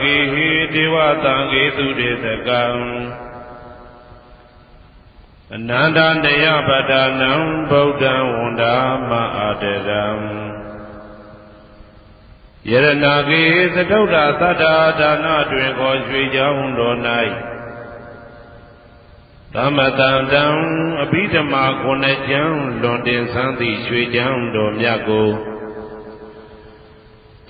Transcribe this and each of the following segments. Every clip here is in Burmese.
ကေဟိဒေဝတံကေသူတေသကံအနန္တနယပတ္တနံဗုဒ္ဓံဝန္ဒာမအာတရံယရဏကေသတုဒ္ဓသတ္တာဒါနတွင်ခေါ်ရွှေကြောင်းတော်၌သမတံတံအဘိဓမ္မာခုနှစ်ကျမ်းလွန်တင်ဆန်းသည့်ရွှေကြောင်းတော်မြတ်ကို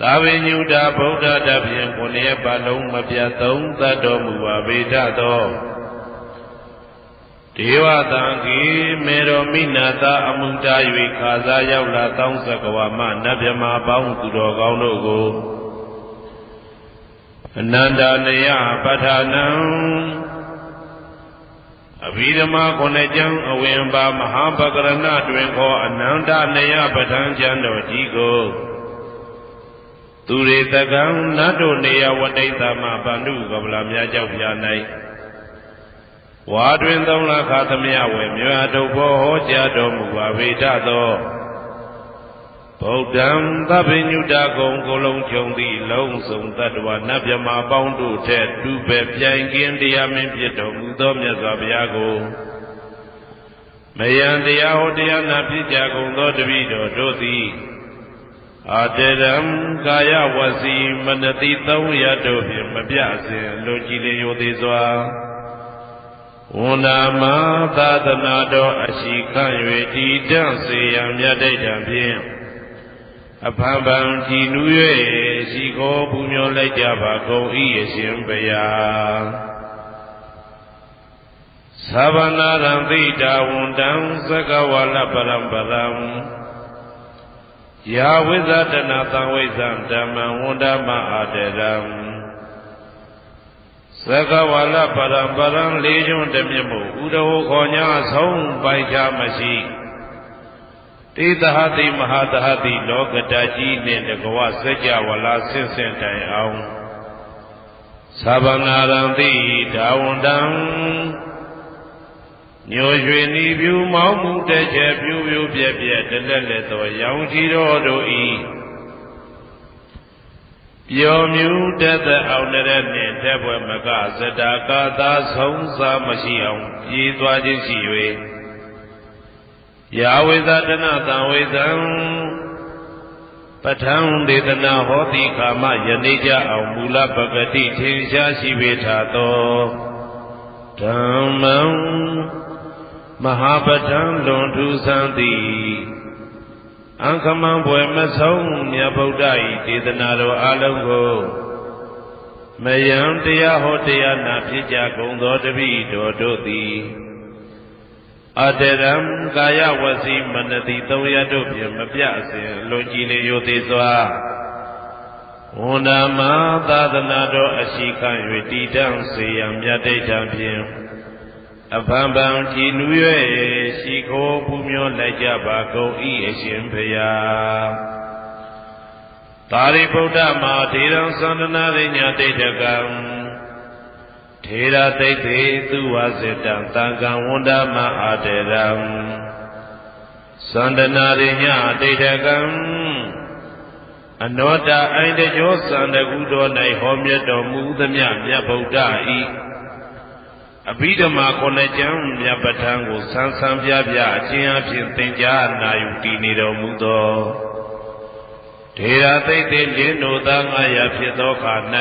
သာဝေညုတာဗုဒ္ဓတဖြင့်ခုနှစ်ရက်ပတ်လုံးမပြတ်သုံးသတ်တော်မူပါဗေဒသောဒေဝတံကေမေရောမိနာတာအမှုတာ၍ခါစားရောက်လာတောင်းစကဝါမနတ်မြမာပေါင်းသူတော်ကောင်းတို့ကိုအနန္တနယပဋ္ဌာနံအဘိဓမ္မာခုနှစ်ကျမ်းအဝင်ပါမဟာပကရဏတွင်ခေါ်အနန္တနယပဋ္ဌာန်းကျမ်းတော်ကြီးကိုသူရေတကံနတ်တို့နေယဝတိတမဗန္ဓုကပလာများကြောက်ပြ၌ဝါတွင်သုံးလခါသမယဝေမြွာတုဘောဟောကြားတော်မူပါဗေဒသောဗုဒ္ဓံသဗ္ဗညုတကုံကိုလုံးခြုံသည့်လုံးစုံတတ္တဝနတ်မြမာပေါင်းတို့ထက်တူပဲပြိုင်ကင်းတရားမင်းဖြစ်တော်မူသောမြတ်စွာဘုရားကိုမယံတရားဟောတရားနာဖြစ်ကြကုန်သောတပည့်တော်တို့သည်အာတရံကာယဝစီမနတိသုံးရတို့ဖြင့်မပြစဉ်လူကြည်လင်ရိုသေးစွာဝန္ဒာမသာသနာတော်အရှိခံ၍တည်တံ့စေရန်မြတ်တိတ်တံဖြင့်အဖန်ဖန်ကြည်နူး၍ရှိခိုးပူမျောလိုက်ကြပါကုန်၏အရှင်ဘုရားသဗ္ဗနာရံသိတာဝန္တံသကဝါလပရံပရံယာဝိဇ္ဇတနာသံဝိဇ္ဇံဓမ္မံဝန္ဒမအာတရံသကဝါလပရံပရံလေးကျွန်းတမြတ်မှုဥဒဟောခေါ်ညာဆုံးပိုင်ခြားမရှိတေသဟတိမဟာသဟတိလောကတကြီးနှင့်တကဝစัจ java လာဆင့်ဆင့်တိုင်အောင်သဗ္ဗနာရံတိဒါဝန္တံညိုရွှေနီပြူမောင်းမှုတချက်ပြူပြူပြက်ပြက်တလက်လက်သောရောင်ချီတော်တို့ဤပျော်မြူတတ်တဲ့အောင်တဲ့နှင့်တဲ့ဘွယ်မကဇတာကာသာဆုံးစားမရှိအောင်ပြေးသွားခြင်းရှိ၍ယာဝိဇတနာသံဝိဇံပဋ္ဌံဒေသနာဟောတိခာမယနေ့ကြအောင်မူလပဂတိထင်ရှားရှိပေထသောဓမ္မံမဟာပဋ္ဌံလွန်ထူးဆန်းသည်အံခမံဘွယ်မဆုံးမြတ်ဗုဒ္ဓ၏ဒေသနာတော်အလုံးကိုမယံတရားဟောတရားနာဖြစ်ကြကုန်သောတပည့်တော်တို့သည်အတရံကာယဝစီမနတိသုံးရတို့ဖြင့်မပြစဉ်လွန်ကြည်လင်ရိုသေစွာဝန္ဒာမသာသနာတော်အရှိခံ၍တည်တံ့စေရန်မြတ်တိတ်ထံဖြင့်အဖန်ဖန်ကြည်နူး၍ရှိခိုးပူမျောလိုက်ကြပါကုန်၏အရှင်ဘုရားသာရိပုတ္တမဟာထေရံသန္တနာရိညာတိတ်တကံထေရသိတ်တိသူဝစေတံသံဃံဝန္ဒမအာတေရံသန္တနာရိညာတိတ်တကံအနောတအိုင်တကျောသန္တကုတော်၌ဟောမြတ်တော်မူသမျှမြတ်ဗုဒ္ဓဤအဘိဓမ္မာခုနှစ်ကျမ်းမြတ်ပဋ္ဌာန်းကိုဆန်းဆန်းပြပြအချင်းအဖြစ်သင်ကြားနာယူတည်နေတော်မူသောထေရသိတ်တိလင်းတို့သား900ဖြစ်သောခါ၌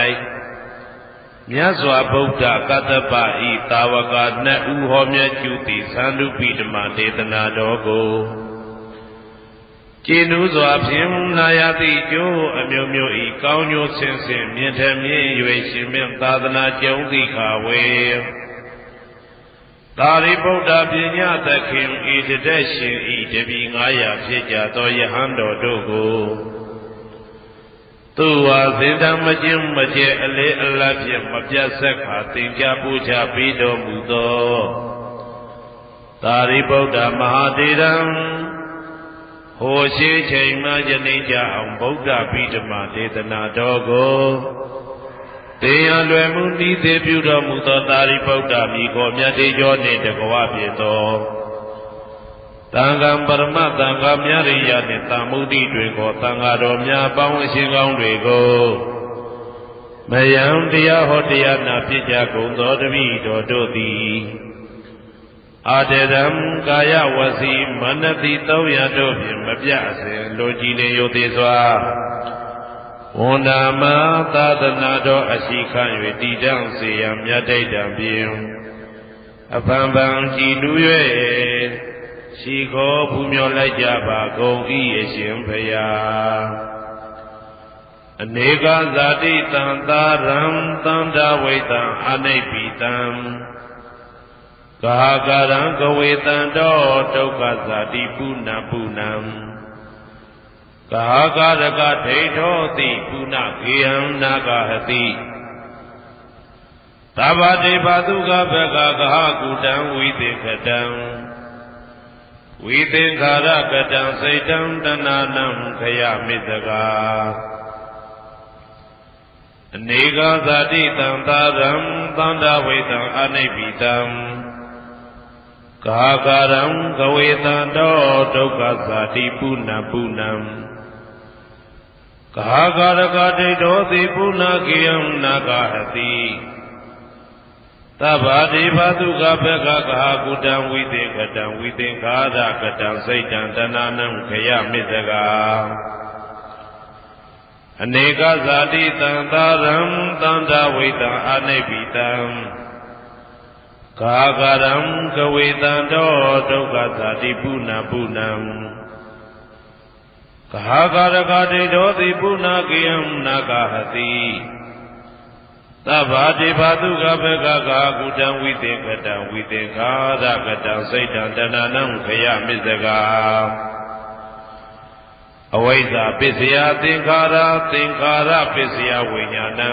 မြတ်စွာဘုရားကတ္တပဤတာဝကနှစ်ဦးဟောမြတ်ကျူသည်သန္တုပိဓမ္မာဒေသနာတော်ကိုကျင့်ဥစွာဖြင့်နာယတိကျိုးအမျိုးမျိုးဤကောင်းကျိုးဆင်းဆင်းမြင့်ထမြင့်၍ရှင်မြတ်သာသနာကျုံသည့်ခါဝေသာရိပုတ္တပညာသခင်ဤတသက်ရှင်ဤတပည့်900ဖြစ်ကြသောယဟန်တော်တို့ကိုသူဝါစေတံမကျင်းမကျဲအလေအလတ်ဖြင့်မပြတ်ဆက်ခါသင်္ကြပူချပြီးတော်မူသောသာရိပုတ္တမဟာတေရံဟိုရှိချိန်မှယနေ့ကြအောင်ဗုဒ္ဓဗိဓမ္မာဒေသနာတော်ကိုတရားလွယ်မှုဤသေးပြုတော်မူသောသာရိပုတ္တမိခေါ်မြတ်တေကျော်နှင့်တကဝဖြစ်သောသံဃံပရမသံဃာများရိယနှင့်တမ္မုဒိတွင်ကိုသံဃာတော်များပေါင်းအရှင်ကောင်းတွေကို မယံတရားဟောတရားနာဖြစ်ကြကုန်သောတပည့်တော်တို့သည်အာတရံကာယဝစီမနတိ300တို့ဖြင့်မပြစဉ်လိုကြည်လင်ယုသေးစွာဝန္ဒာမသာသနာတော်အရှိခံ၍တည်တံ့စေရန်မြတ်တိတ်တံဖြင့်အဖန်ဖန်ကြည်လူ၍ရှိခေါ်ဖူးမြော်လိုက်ကြပါကုန်၏အရှင်ဘုရားအနေကဇာတိတံသာရံသန္တာဝိတံအနိဗ္ဗိတံကာကာရံကဝေတံတောဒုက္ခဇာတိပုဏ္ဏပုဏ္ဏံကာကာရကဒိဋ္ဌောတိပုဏ္ဏခေယံနာဂဟတိသဗ္ဗတေဘသုခဘဂကဟကုတံဝိသေကတံဝိသင်္ခါရကတံစိတ်တံတဏနံခယမိတကာအနေကဇာတိတံသာရံသန္တာဝိတံအနိဗ္ဗိတံကာကာရံကဝေတံတောဒုက္ခဇာတိပုဏ္ဏပုဏ္ဏံကာကာရကဒိဋ္ဌောတိပုဏ္ဏခေယံနာဂဟတိသဗ္ဗတိဘသုခဘဂကဟကုတံဝိသေကတံဝိသင်္ခါရကတံစိတ်တံတဏနံခယမိတကာအနေကဇာတိတံသာရံသန္တာဝိတံအနိဗ္ဗိတံကာကာရံကဝေတံတောဒုက္ခဇာတိပုဏ္ဏပုဏ္ဏံကာကာရကဒိဋ္ဌောတိပုဏ္ဏခေယံနာဂဟတိသဗ္ဗတိဘသုခဘဂကကုတံဝိသေကတံဝိသေခာရကတံစိတ်တံတဏနံခယမိစကာအဝိဇ္ဇာပစ္စယသင်္ခါရသင်္ခါရပစ္စယဝိညာဏံ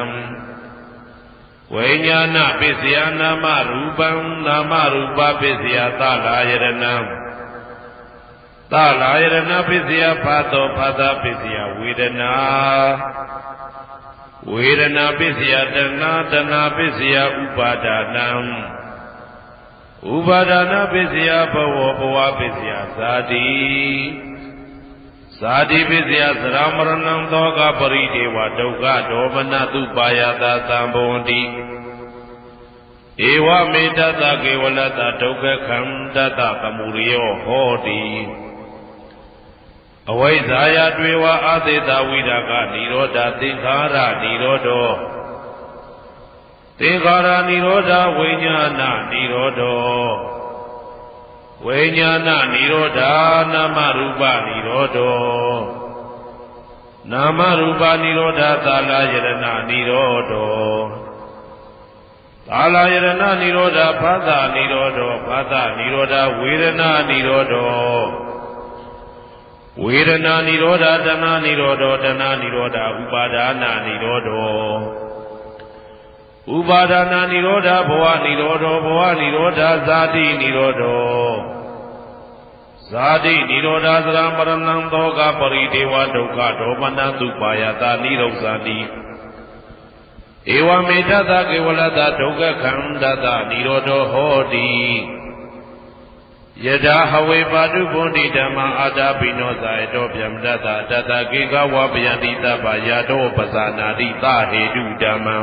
ဝိညာဏပစ္စယနာမရူပံနာမရူပပစ္စယသလာယရဏံသလာယရဏပစ္စယဖတ်သောဖတ်တာပစ္စယဝေဒနာဝေဒနာပစ္စယတဏတဏပစ္စယဥပါဒနာဥပါဒနာပစ္စယဘဝဘဝပစ္စယဇာတိဇာတိပစ္စယသရမရဏံသောကပရိဒေဝဒုက္ခဒေါမနတုပါယတာသံဘဝန္တိဧဝမေတ္တကေဝလတဒုက္ခခန္တတသမုရိယောဟောတိအဝိဇ္ဇာယတွေဝအာသေတဝိရာကនិရောဓသင်္ခါရនិရောဓောသင်္ခါရនិရောဓဝိညာဏនិရောဓောဝိညာဏនិရောဓနာမရူပនិရောဓောနာမရူပនិရောဓသာလယရဏនិရောဓောသာလယရဏនិရောဓဖသនិရောဓောဖသនិရောဓဝေဒနာនិရောဓောဝေဒနာនិရောဓတဏនិရောဓတဏនិရောဓဥပါဒနာនិရောဓဥပါဒနာនិရောဓဘဝនិရောဓဘဝនិရောဓဇာတိនិရောဓဇာတိនិရောဓသရမရဏံသောကပရိဒေဝဒုက္ခဒေါမနတုပါယတာនិရောဇာတိဧဝမေတ္တကေဝလတဒုက္ခခန္တတនិရောဓဟောတိယထာဟဝေပါတုဗုန်တိဓမ္မအာတာပိနောဇာယတောဗျမတတတတကေကဝပယတိတပယာတောပဇာနာတိသဟေတုဓမ္မံ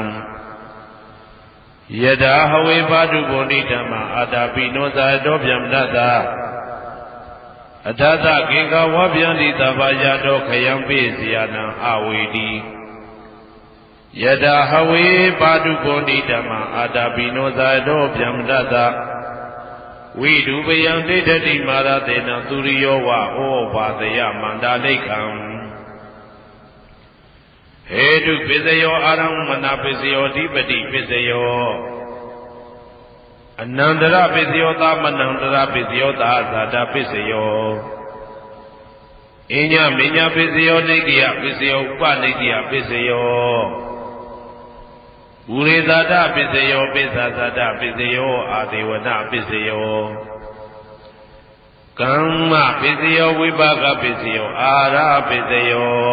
ယထာဟဝေပါတုဗုန်တိဓမ္မအာတာပိနောဇာယတောဗျမတတအထသကေကဝပယတိတပယာတောခယံပိစီယနံအဝေတိယထာဟဝေပါတုဗုန်တိဓမ္မအာတာပိနောဇာယတောဗျမတတဝိဒုပယံဒိဋ္ဌတိမာရတေနသူရိယောဝဩဘာသယမန္တာလိခံဟေတုပစ္စယောအာရမဏပစ္စယောဓိပတိပစ္စယောအနန္တရပစ္စယောသမနန္တရပစ္စယောသာဇာတပစ္စယောအညမညပစ္စယောနိတိယပစ္စယောဥပနိတိယပစ္စယောဥရေဇာတပစ္စယောပိစ္ဆာဇာတပစ္စယောအာဒေဝနာပစ္စယောကမ္မပစ္စယောဝိပါကပစ္စယောအာရပစ္စယော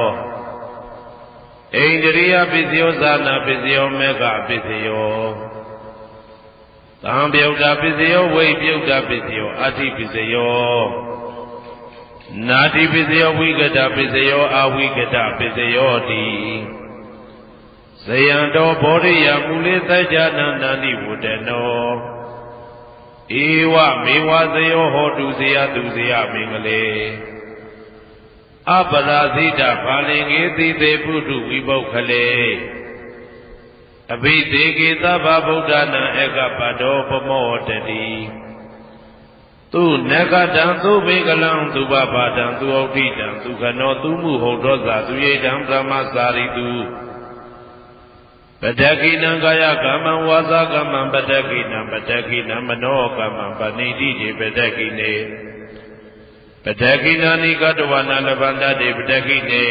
ဣန္ဒြိယပစ္စယောဇာနာပစ္စယောမေဃပစ္စယောသံပြုတ်တာပစ္စယောဝိပြုတ်တာပစ္စယောအဋ္ဌိပစ္စယောနာတိပစ္စယောဝိကတပစ္စယောအဝိကတပစ္စယောတိဇ ဇယံတော်ဘောရိယမူလေသကြနန္တန္တိဝတ္တနောဧဝမေဝဇယောဟောတုဇယသူဇယမင်္ဂလေအပရာဇိတဘာလင်္ကေတိသေပုထုဝိပုခ္ခလေအဘိသေကေသဗ္ဗဗုဒ္ဓနာဧကပတောပမောတတိသူနဂတံသူမေကလံသူဘဘာတံသူဩဋ္ဌိတံသူခနောသူမှုဟုတ်သောသာသူယေတံဗြဟ္မစာရိတုပတ္တကိနံကာယကမ္မံဝါစာကမ္မံပတ္တကိနံပတ္တကိနံမနောကမ္မံပဏိတိတိပတ္တကိနေပတ္တကိနာနိကတဝနာလဗန္တတိပတ္တကိနေ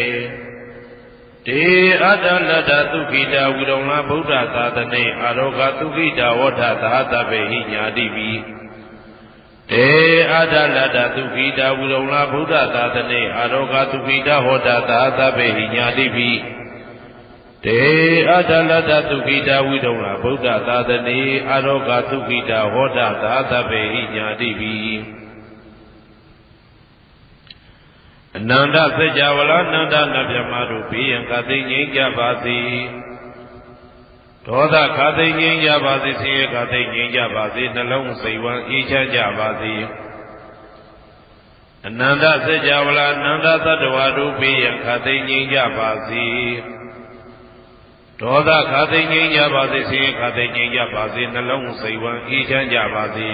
တေအတ္တလတ္တသုခိတဝိရုံလဗုဒ္ဓသာသနေအာရောဂသုခိတဝဋ္ဌသာသဗ္ဗေဟိညာတိပိတေအတ္တလတ္တသုခိတဝိရုံလဗုဒ္ဓသာသနေအာရောဂသုခိတဟောတသာသဗ္ဗေဟိညာတိပိတေအတ္တလတ္တသုခိတဝိရုံလဗုဒ္ဓသာသနေအာရောဂသုခိတဟောတသာသဗ္ဗေဟိညာတိပိအနန္တစัจ java လာအနန္တနတ်မြတ်တို့ဘေးရန်ခသိငြိမ်းကြပါစေဒေါသခသိငြိမ်းကြပါစေဆင်းရဲခသိငြိမ်းကြပါစေနှလုံးစိတ်ဝမ်းအေးချမ်းကြပါစေအနန္တစัจ java လာအနန္တသတ္တဝါတို့ဘေးရန်ခသိငြိမ်းကြပါစေဒေါသခသိငြိမ်းကြပါစေဆင်းရဲခသိငြိမ်းကြပါစေနှလုံးစိတ်ဝမ်းအေးချမ်းကြပါစေ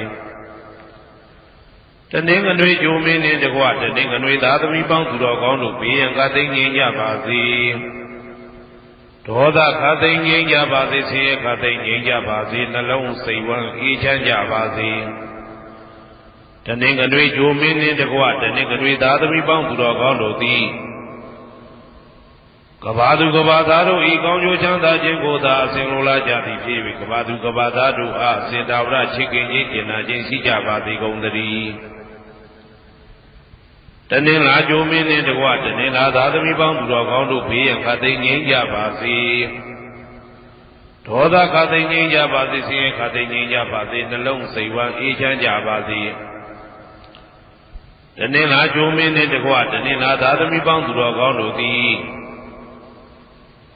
တနင်္ဂနွေဂျိုမင်းနှင့်တကွတနင်္ဂနွေသာသမီပေါင်းသူတော်ကောင်းတို့ဘေးရန်ခသိငြိမ်းကြပါစေဒေါသခသိငြိမ်းကြပါစေဆင်းရဲခသိငြိမ်းကြပါစေနှလုံးစိတ်ဝမ်းအေးချမ်းကြပါစေတနင်္ဂနွေဂျိုမင်းနှင့်တကွတနင်္ဂနွေသာသမီပေါင်းသူတော်ကောင်းတို့သည်ကဘာသူကဘာသားတို့ဤကောင်းကျိုးချမ်းသာခြင်းကိုသာအစဉ်လိုလားကြသည်ဖြစ်၍ကဘာသူကဘာသားတို့အားအစဉ်တာဝရချစ်ခင်ခြင်းကျင်နာခြင်းရှိကြပါသည်ကုန်သတည်းတနင်္လာဂျိုမင်းနှင့်တကွတနင်္လာသာသမီပေါင်းသူတော်ကောင်းတို့ဘေးရန်ခသိငြိမ်းကြပါစေဒေါသခသိငြိမ်းကြပါစေဆင်းရဲခသိငြိမ်းကြပါစေနှလုံးစိတ်ဝမ်းအေးချမ်းကြပါစေတနင်္လာဂျိုမင်းနှင့်တကွတနင်္လာသာသမီပေါင်းသူတော်ကောင်းတို့သည်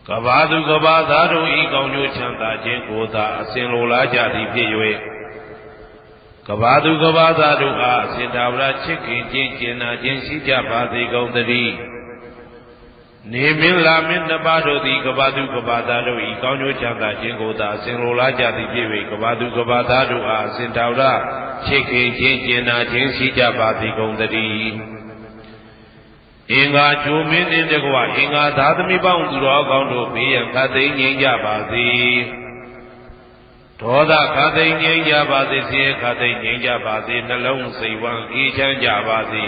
ကဘာသူကဘာသားတို့ဤကောင်းကျိုးချမ်းသာခြင်းကိုသာအစဉ်လိုလားကြသည်ဖြစ်၍ကဘာသူကဘာသားတို့အားအစဉ်သာဝရချစ်ခင်ခြင်းကျင်နာခြင်းရှိကြပါစေကုန်သတည်းနေမင်းလာမင်းနှစ်ပါးတို့သည်ကဘာသူကဘာသားတို့ဤကောင်းကျိုးချမ်းသာခြင်းကိုသာအစဉ်လိုလားကြသည်ဖြစ်၍ကဘာသူကဘာသားတို့အားအစဉ်သာဝရချစ်ခင်ခြင်းကျင်နာခြင်းရှိကြပါစေကုန်သတည်းအင်္ဂါဂျိုမင်းနှင့်တကွအင်္ဂါသာသမီပေါင်းသူတော်ကောင်းတို့ဘေးရန်ခသိငြိမ်းကြပါစေဒေါသခသိငြိမ်းကြပါစေဆင်းရဲခသိငြိမ်းကြပါစေနှလုံးစိတ်ဝမ်းအေးချမ်းကြပါစေ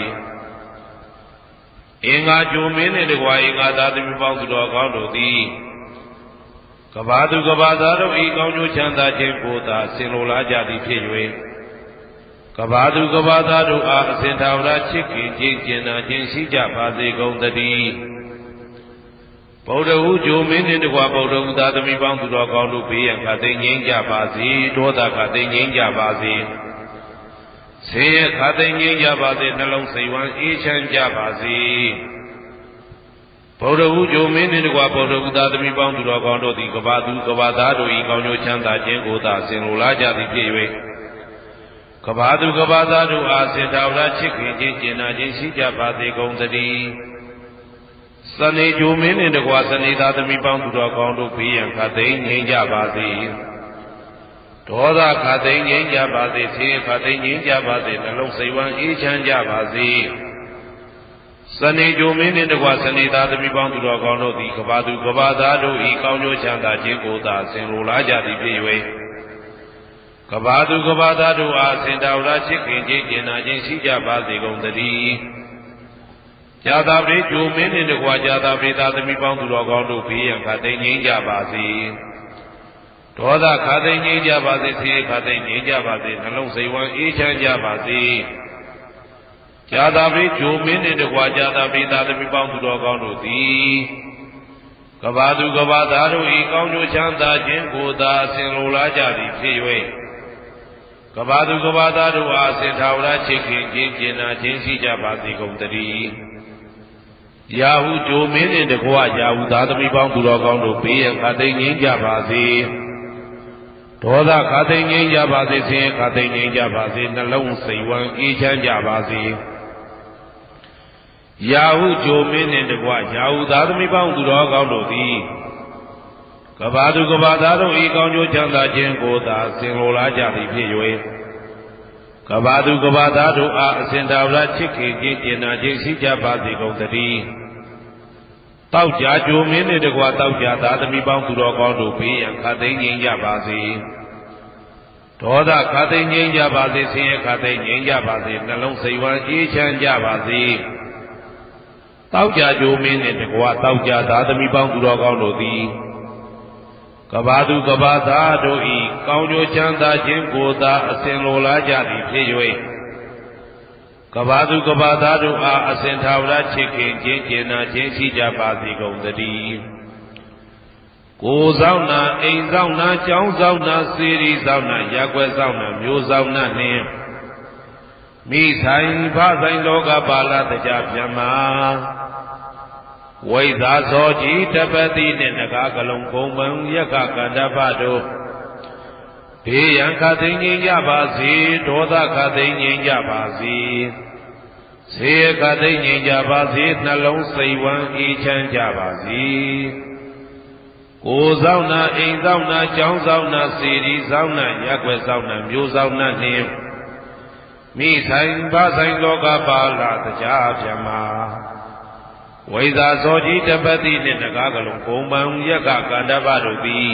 အင်္ဂါဂျိုမင်းနှင့်တကွအင်္ဂါသာသမီပေါင်းသူတော်ကောင်းတို့သည်ကဘာသူကဘာသားတို့ဤကောင်းကျိုးချမ်းသာခြင်းကိုသာဆင်လိုလားကြသည်ဖြစ်၍ကဘာသူကဘာသားတို့အားအစဉ်သာဝရချစ်ခင်ခြင်းကျင်နာခြင်းရှိကြပါစေကုန်သတည်းဗုဒ္ဓဟူဂျိုမင်းနှင့်တကွဗုဒ္ဓဟူသာသမီပေါင်းသူတော်ကောင်းတို့ဘေးရန်ခသိငြိမ်းကြပါစေဒေါသခသိငြိမ်းကြပါစေဆင်းရဲခသိငြိမ်းကြပါစေနှလုံးစိတ်ဝမ်းအေးချမ်းကြပါစေဗုဒ္ဓဟူဂျိုမင်းနှင့်တကွဗုဒ္ဓဟူသာသမီပေါင်းသူတော်ကောင်းတို့သည်ကဘာသူကဘာသားတို့၏ကောင်းကျိုးချမ်းသာခြင်းကိုသာဆင်လိုလားကြသည်ဖြစ်၍ကဘာသူကဘာသားတို့အားစေတာဝရချစ်ခင်ခြင်းကျင်နာခြင်းရှိကြပါစေကုန်သတည်းစနေဂျိုမင်းနှင့်တကွစနေသာသမီပေါင်းသူတော်ကောင်းတို့ဘေးရန်ခသိငြိမ်းကြပါစေဒေါသခသိငြိမ်းကြပါစေဆင်းရဲခသိငြိမ်းကြပါစေနှလုံးစိတ်ဝမ်းအေးချမ်းကြပါစေစနေဂျိုမင်းနှင့်တကွစနေသာသမီပေါင်းသူတော်ကောင်းတို့သည်ကဘာသူကဘာသားတို့ဤကောင်းကျိုးချမ်းသာခြင်းကိုသာဆင်လိုလားကြသည်ဖြစ်၍ကဘာသူကဘာသားတို့အားစင်တာဝရချစ်ခင်ခြင်းကျင်နာခြင်းရှိကြပါစေကုန်သတည်းဇာတာပရိဂျိုမင်းနှင့်တကွာဇာတာပရိသာသမီပေါင်းသူတော်ကောင်းတို့ဘေးရန်ခသိငြိမ်းကြပါစေဒေါသခသိငြိမ်းကြပါစေဆင်းရဲခသိငြိမ်းကြပါစေနှလုံးစိတ်ဝမ်းအေးချမ်းကြပါစေဇာတာပရိဂျိုမင်းနှင့်တကွာဇာတာပရိသာသမီပေါင်းသူတော်ကောင်းတို့သည်ကဘာသူကဘာသားတို့ဤကောင်းကျိုးချမ်းသာခြင်းကိုသာအစဉ်လိုလားကြသည်ဖြစ်၍ကဘာသူကဘာသားတို့အားစင်ထာဝရချစ်ခင်ခြင်းကျင်နာခြင်းရှိကြပါစေကုန်သတည်း ရာဟုဂျိုမင်းနှင့်တကွရာဟုသားသမီးပေါင်းသူတော်ကောင်းတို့ဘေးရန်ခသိမ့်ငြိမ်းကြပါစေဒေါသခသိမ့်ငြိမ်းကြပါစေဆင်းရဲခသိမ့်ငြိမ်းကြပါစေနှလုံးစိတ်ဝမ်းအေးချမ်းကြပါစေရာဟုဂျိုမင်းနှင့်တကွရာဟုသားသမီးပေါင်းသူတော်ကောင်းတို့သည်ကဘာသူကဘာသားတို့ဤကောင်းကျိုးချမ်းသာခြင်းကိုသာဆင်လိုလားကြသည်ဖြစ်၍ကဘာသူကဘာသားတို့အားအစဉ်တော်ရာချစ်ခင်ခြင်းကျင်နာခြင်းရှိကြပါစေကုန်သတည်းတောက်ကြကြိုမင်းနှင့်တကွတောက်ကြသားသမီးပေါင်းသူတော်ကောင်းတို့ဘေးရန်ခသိမ့်ငြိမ်းကြပါစေဒေါသခသိမ့်ငြိမ်းကြပါစေဆင်းရဲခသိမ့်ငြိမ်းကြပါစေနှလုံးစိတ်ဝမ်းအေးချမ်းကြပါစေတောက်ကြကြိုမင်းနှင့်တကွတောက်ကြသားသမီးပေါင်းသူတော်ကောင်းတို့သည်ကဘာသူကဘာသားတို့ဤကောင်းကျိုးချမ်းသာခြင်းကိုသာအစဉ်လိုလားကြသည်ဖြစ်၍ကဘာသူကဘာသားတို့အားအစဉ်ထာဝရချစ်ခင်ခြင်းကျင်နာခြင်းရှိကြပါစေကုန်သတည်းကိုယ်ဆောင်နာအိမ်ဆောင်နာကျောင်းဆောင်နာစေရီဆောင်နာရပ်ကွက်ဆောင်နာမျိုးဆောင်နာနှင့်မိဆိုင်ဖဆိုင်လောကပါဠတရားပြမဝိဇာဇောကြီးတပတိနှင့်နဂါကလုံးဘုံမံယက္ခကန္တပတို့ဘေးရန်ခသိမ့်ငြိမ်းကြပါစေဒေါသခသိမ့်ငြိမ်းကြပါစေဆေးခသိမ့်ငြိမ်းကြပါစေနှလုံးစိတ်ဝမ်းအေးချမ်းကြပါစေကိုယ်ဆောင်နာအိမ်ဆောင်နာကျောင်းဆောင်နာစေရီဆောင်နာရပ်ကွက်ဆောင်နာမျိုးဆောင်နာနှင့်မိဆိုင်ဖဆိုင်လောကပါဠတရားပြမဝိဇာဇောကြီးတပတိနှင့်နဂါကလုံးဘုံမံယက္ခကန္တပတို့သည်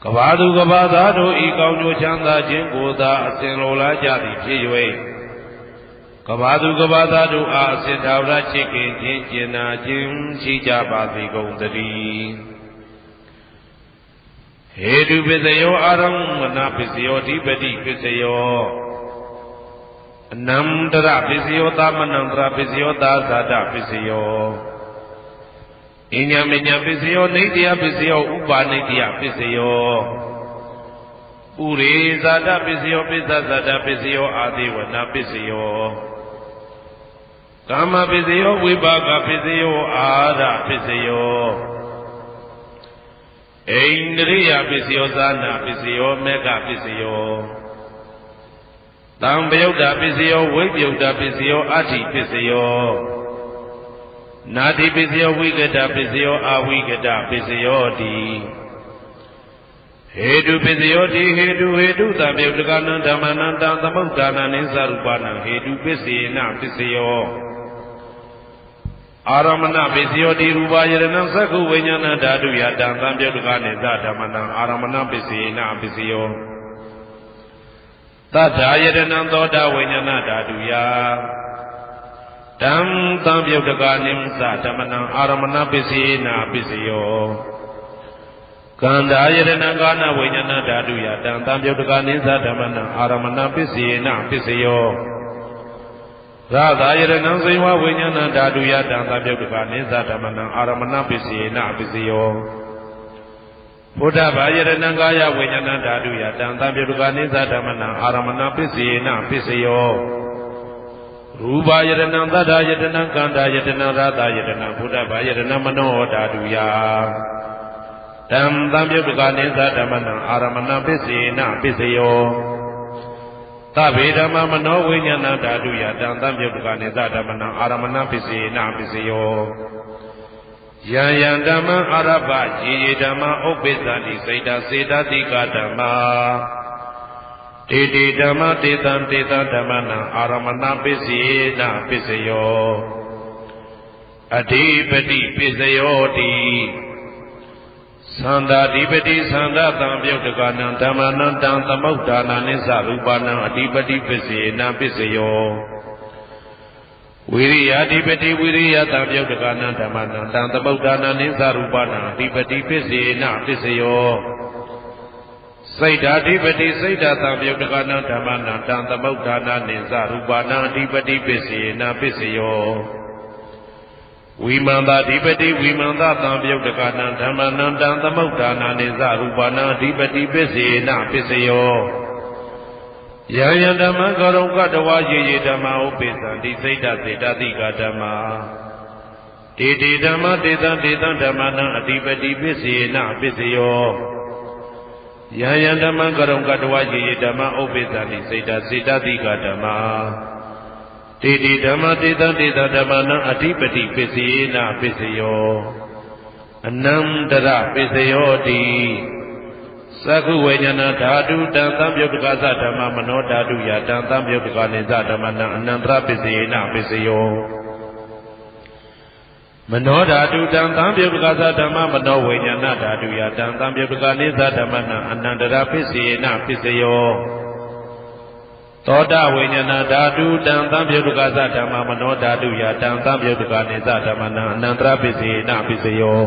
ကဘာသူကဘာသားတို့ဤကောင်းကျိုးချမ်းသာခြင်းကိုသာအစဉ်လိုလားကြသည်ဖြစ်၍ကဘာသူကဘာသားတို့အားအစဉ်ထာဝရချစ်ခင်ခြင်းကျင်နာခြင်းရှိကြပါစေကုန်သတည်းဟေတုပစ္စယောအာရမဏပစ္စယောဓိပတိပစ္စယောအနန္တရပစ္စယောသမနန္တရပစ္စယောသာဇာတပစ္စယောအညမညပစ္စယောနေတ္တယပစ္စယောဥပါနေတ္တယပစ္စယောပုရိဇာတပစ္စယောပိသဇာတပစ္စယောအာတိဝနာပစ္စယောကာမပစ္စယောဝိပါကပစ္စယောအာရပစ္စယောဣန္ဒြိယပစ္စယောသာနာပစ္စယောမေဃပစ္စယောတံပယုတ်တာပစ္စယောဝိပယုတ်တာပစ္စယောအဋ္ဌိပစ္စယောနာတိပစ္စယောဝိကတပစ္စယောအဝိကတပစ္စယောတိဟေတုပစ္စယောတိဟေတုတံပယုတ်တကနံဓမ္မနံတံသမုဒ္ဒါနံနိသရူပနံဟေတုပစ္စေနပစ္စယောအာရမဏပစ္စယောတိရူပယရဏံသက္ခုဝိညာဏဓာတုယတံသံပယုတ်တကနိသဓမ္မနံအာရမဏပစ္စေနပစ္စယောသတ္ထာယတနံသောတာဝိညာဏဓာတုယတံသံပြုတ်တကနိမသဓမ္မနံအာရမဏပစ္စေနပစ္စယောကန္တာယတနံကာနဝိညာဏဓာတုယတံသံပြုတ်တကနိသဓမ္မနံအာရမဏပစ္စေနပစ္စယောရသာယတနံဇိဝဝိညာဏဓာတုယတံသံပြုတ်တကနိသဓမ္မနံအာရမဏပစ္စေနပစ္စယောဘုဒ္ဓဘာယရဏံကာယဝိညာဏဓာတုယတံသံပြုတ္တကနိသဓမ္မနံအာရမဏပစ္စေနပစ္စယောရူပယရဏံသတ္တယတနံကန္တာယတနံရတယတနံဘုဒ္ဓဘာယရဏံမနောဓာတုယတံသံပြုတ္တကနိသဓမ္မနံအာရမဏပစ္စေနပစ္စယောသဗ္ဗေဓမ္မမနောဝိညာဏဓာတုယတံသံပြုတ္တကနိသဓမ္မနံအာရမဏပစ္စေနပစ္စယောယံယံဓမ္မအာရပယေယေဓမ္မဥပ္ပိသတိစိတ်တစေတတိကဓမ္မတေတေဓမ္မတေတံဓမ္မနံအာရမဏပစ္စေနပစ္စယောအဓိပတိပစ္စယောတိသန္တာဓိပတိသန္တာတံပြုတ်တကနံဓမ္မနံတံသမုဒ္ဒါနာနိသရူပနံအဓိပတိပစ္စေနပစ္စယောဝိရိယဓိပတိဝိရိယတံပြုတ်တကနံဓမ္မနံတံသမုဒ္ဒါနာနိသရူပနံအဓိပတိပစ္စေနပစ္စယောစိတ်ဓာဓိပတိစိတ်ဓာတံပြုတ်တကနံဓမ္မနံတံသမုဒ္ဒါနာနိသရူပနံအဓိပတိပစ္စေနပစ္စယောဝိမန္တာဓိပတိဝိမန္တာတံပြုတ်တကနံဓမ္မနံတံသမုဒ္ဒါနာနိသရူပနံအဓိပတိပစ္စေနပစ္စယောယံယံဓမ္မကရုံကတဝါယေယေဓမ္မဥပိသံတိစိတ်တစေတတိကဓမ္မ တေတေဓမ္မတေတံတေတံဓမ္မနံအတိပတိပစ္စေနပစ္စယောယံယံဓမ္မကရုံကတဝယေယေဓမ္မဥပ္ပိသတိစေတစေတတိကဓမ္မတေတေဓမ္မတေတံတေတံဓမ္မနံအတိပတိပစ္စေနပစ္စယောအနန္တရပစ္စယောတိသက္ခုဝိညာဏဓာတုတံသံယုတ်ကသဓမ္မမနောဓာတုယတံသံယုတ်ကနိသဓမ္မနံအနန္တရပစ္စေနပစ္စယောမနောဓာတုတံသံယုတ်ကသဓမ္မမနောဝိညာဏဓာတုယတံသံယုတ်ကနိသဓမ္မနံအနန္တရပစ္စေနပစ္စယောသောတဝိညာဏဓာတုတံသံယုတ်ကသဓမ္မမနောဓာတုယတံသံယုတ်ကနိသဓမ္မနံအနန္တရပစ္စေနပစ္စယော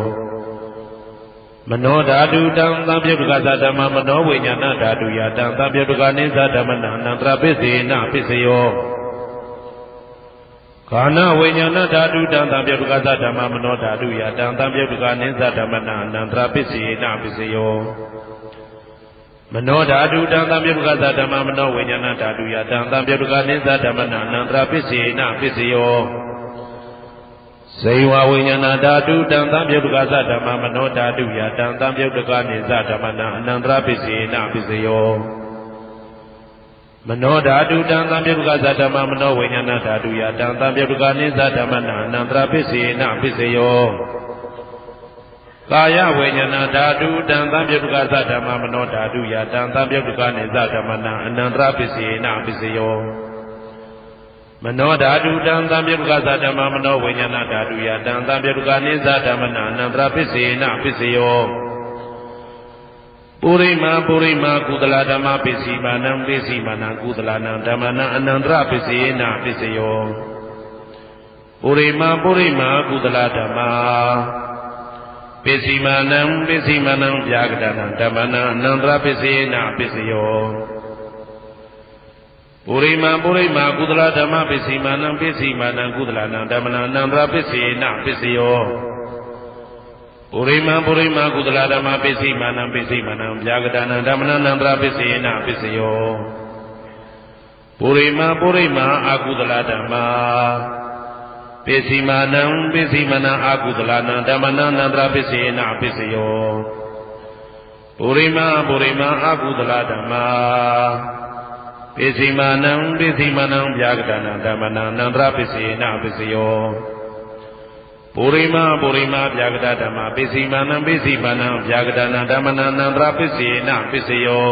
မနောဓာတုတံသံယုတ်ကသဓမ္မမနောဝိညာဏဓာတုယတံသံယုတ်ကနိသဓမ္မနံအနန္တရပစ္စေနပစ္စယောကာဏဝိညာဏဓာတုတံသံယုတ်ကသဓမ္မမနောဓာတုယတံသံယုတ်ကနိသဓမ္မနံအနန္တရပစ္စေနပစ္စယောမနောဓာတုတံသံယုတ်ကသဓမ္မမနောဝိညာဏဓာတုယတံသံယုတ်ကနိသဓမ္မနံအနန္တရပစ္စေနပစ္စယောဇေဝဝိညာဏဓာတုတံသံယုတ်ကသဓမ္မမနောဓာတုယတံသံယုတ်ကနိသဓမ္မနံအနန္တရပစ္စေနပစ္စယောမနောဓာတုတံသံယုတ်ကသဓမ္မမနောဝိညာဏဓာတုယတံသံယုတ်ကနိသဓမ္မနံအနန္တရပစ္စေနပစ္စယောကာယဝိညာဏဓာတုတံသံယုတ်ကသဓမ္မမနောဓာတုယတံသံယုတ်ကနိသဓမ္မနံအနန္တရပစ္စေနပစ္စယောမနောဓာတုတံသံယုတ်ကသဓမ္မမနောဝိညာဏဓာတုယတံသံယုတ်ကနိသဓမ္မနံအနန္တရပစ္စေနပစ္စယောပုရိမာပုရိမာကုသလဓမ္မပစ္စည်းမာနံပစ္စည်းမာနံကုသလနံဓမ္မနံအနန္တရပစ္စေနပစ္စယောပုရိမာပုရိမာကုသလဓမ္မပစ္စည်းမာနံပစ္စည်းမာနံဗျာကတနံဓမ္မနံအနန္တရပစ္စေနပစ္စယောပုရိမာပုရိမာကုသလဓမ္မပစ္စည်းမာနံပစ္စည်းမာနံကုသလနံဓမ္မနံအနန္တရပစ္စေနပစ္စယောပုရိမာပုရိမာကုသလဓမ္မပစ္စည်းမာနံပစ္စည်းမာနံဗျာကတနံဓမ္မနံအနန္တရပစ္စေနပစ္စယောပုရိမာပုရိမာအာကုသလဓမ္မပစ္စည်းမာနံပစ္စည်းမာနံအာကုသလနံဓမ္မနံအနန္တရပစ္စေနပစ္စယောပုရိမာပုရိမာအာကုသလဓမ္မပစ္စည်းမာနံပစ္စည်းမာနံဗျာကတနံဓမ္မနံအနန္တရပစ္စေနပစ္စယောပုရိမာပုရိမာဗျာကတဓမ္မပစ္စည်းမာနံပစ္စည်းမာနံဗျာကတနံဓမ္မနံအနန္တရပစ္စေနပစ္စယော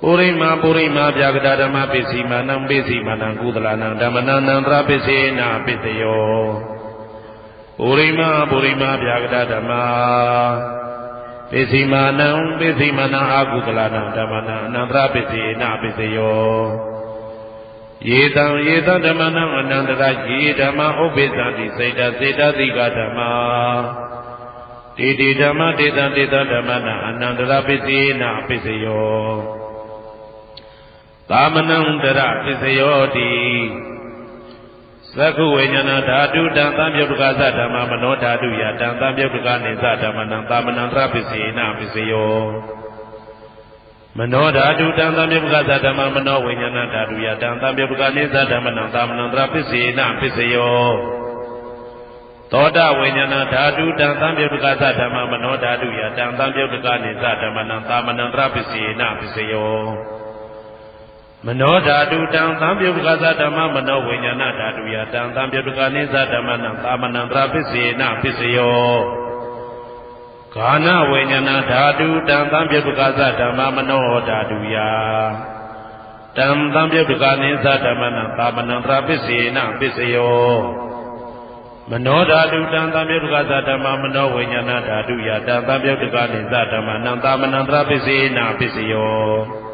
ပုရိမာပုရိမာဗျာကတဓမ္မပစ္စည်းမာနံပစ္စည်းမာနံကုသလနံဓမ္မနံအနန္တရပစ္စေနပစ္စယောပုရိမာပုရိမာဗျာကတဓမ္မပစ္စည်းမာနံပစ္စည်းမာနံအာကုသလနံဓမ္မနံအနန္တရပစ္စေနပစ္စယောယေတံယေတဓမ္မနံအနန္တရယေဓမ္မဥပ္ပိသတိစေတစေတသိကဓမ္မတေတေဓမ္မတေတံတေတဓမ္မနံအနန္တရပစ္စေနပစ္စယောသာမနံတရပစ္စယောတိသက္ခုဝိညာဏဓာတုတံသံယုတ်ကသဓမ္မမနောဓာတုယတံသံယုတ်ကနိသဓမ္မနံသာမနံတရပစ္စေနပစ္စယောမနောဓာတုတံသံယုတ်ကသဓမ္မမနောဝိညာဏဓာတုယတံသံယုတ်ကနိသဓမ္မနံသာမနံတရပစ္စေနပစ္စယောသောတဝိညာဏဓာတုတံသံယုတ်ကသဓမ္မမနောဓာတုယတံသံယုတ်ကနိသဓမ္မနံသာမနံတရပစ္စေနပစ္စယောမနောဓာတုတံသံယုတ်ကသဓမ္မမနောဝိညာဏဓာတုယတံသံယုတ်ကနိသဓမ္မနံသာမနံတရပစ္စေနပစ္စယောကာဏဝိညာဏဓာတုတံသံယုတ်ကသဓမ္မမနောဓာတုယတံသံယုတ်ကနိသဓမ္မနံသာမနံတရပစ္စေနပစ္စယောမနောဓာတုတံသံယုတ်ကသဓမ္မမနောဝိညာဏဓာတုယတံသံယုတ်ကနိသဓမ္မနံသာမနံတရပစ္စေနပစ္စယော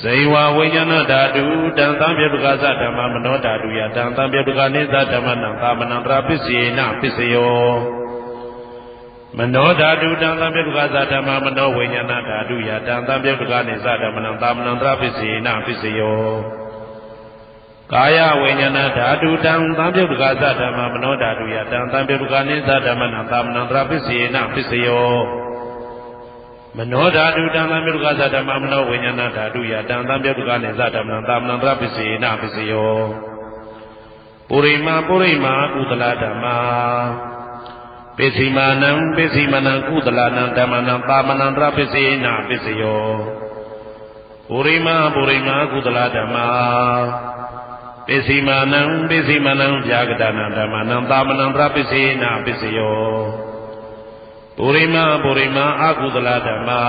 ဇေဝဝိညာဏဓာတုတံသံယုတ်ကသဓမ္မမနောဓာတုယတံသံယုတ်ကနိသဓမ္မနံသာမနံတရပစ္စေနပစ္စယောမနောဓာတုတံသံယုတ်ကသဓမ္မမနောဝိညာဏဓာတုယတံသံယုတ်ကနိသဓမ္မနံသာမနံတရပစ္စေနပစ္စယောကာယဝိညာဏဓာတုတံသံယုတ်ကသဓမ္မမနောဓာတုယတံသံယုတ်ကနိသဓမ္မနံသာမနံတရပစ္စေနပစ္စယောမနောဓာတုတံသံယုတ်ကသဓမ္မမနောဝိညာဏဓာတုယတံသံယုတ်ကနိသဓမ္မနံသာမနံတရပစ္စေနပစ္စယော ပုရိမာကုသလဓမ္မာပိစိမာနံကုသလနံဓမ္မနံပါမနံတရပစ္စေနပစ္စယောပုရိမာကုသလဓမ္မာပိစိမာနံဗျာဂဒနံဓမ္မနံပါမနံတရပစ္စေနပစ္စယောပုရိမာအကုသလဓမ္မာ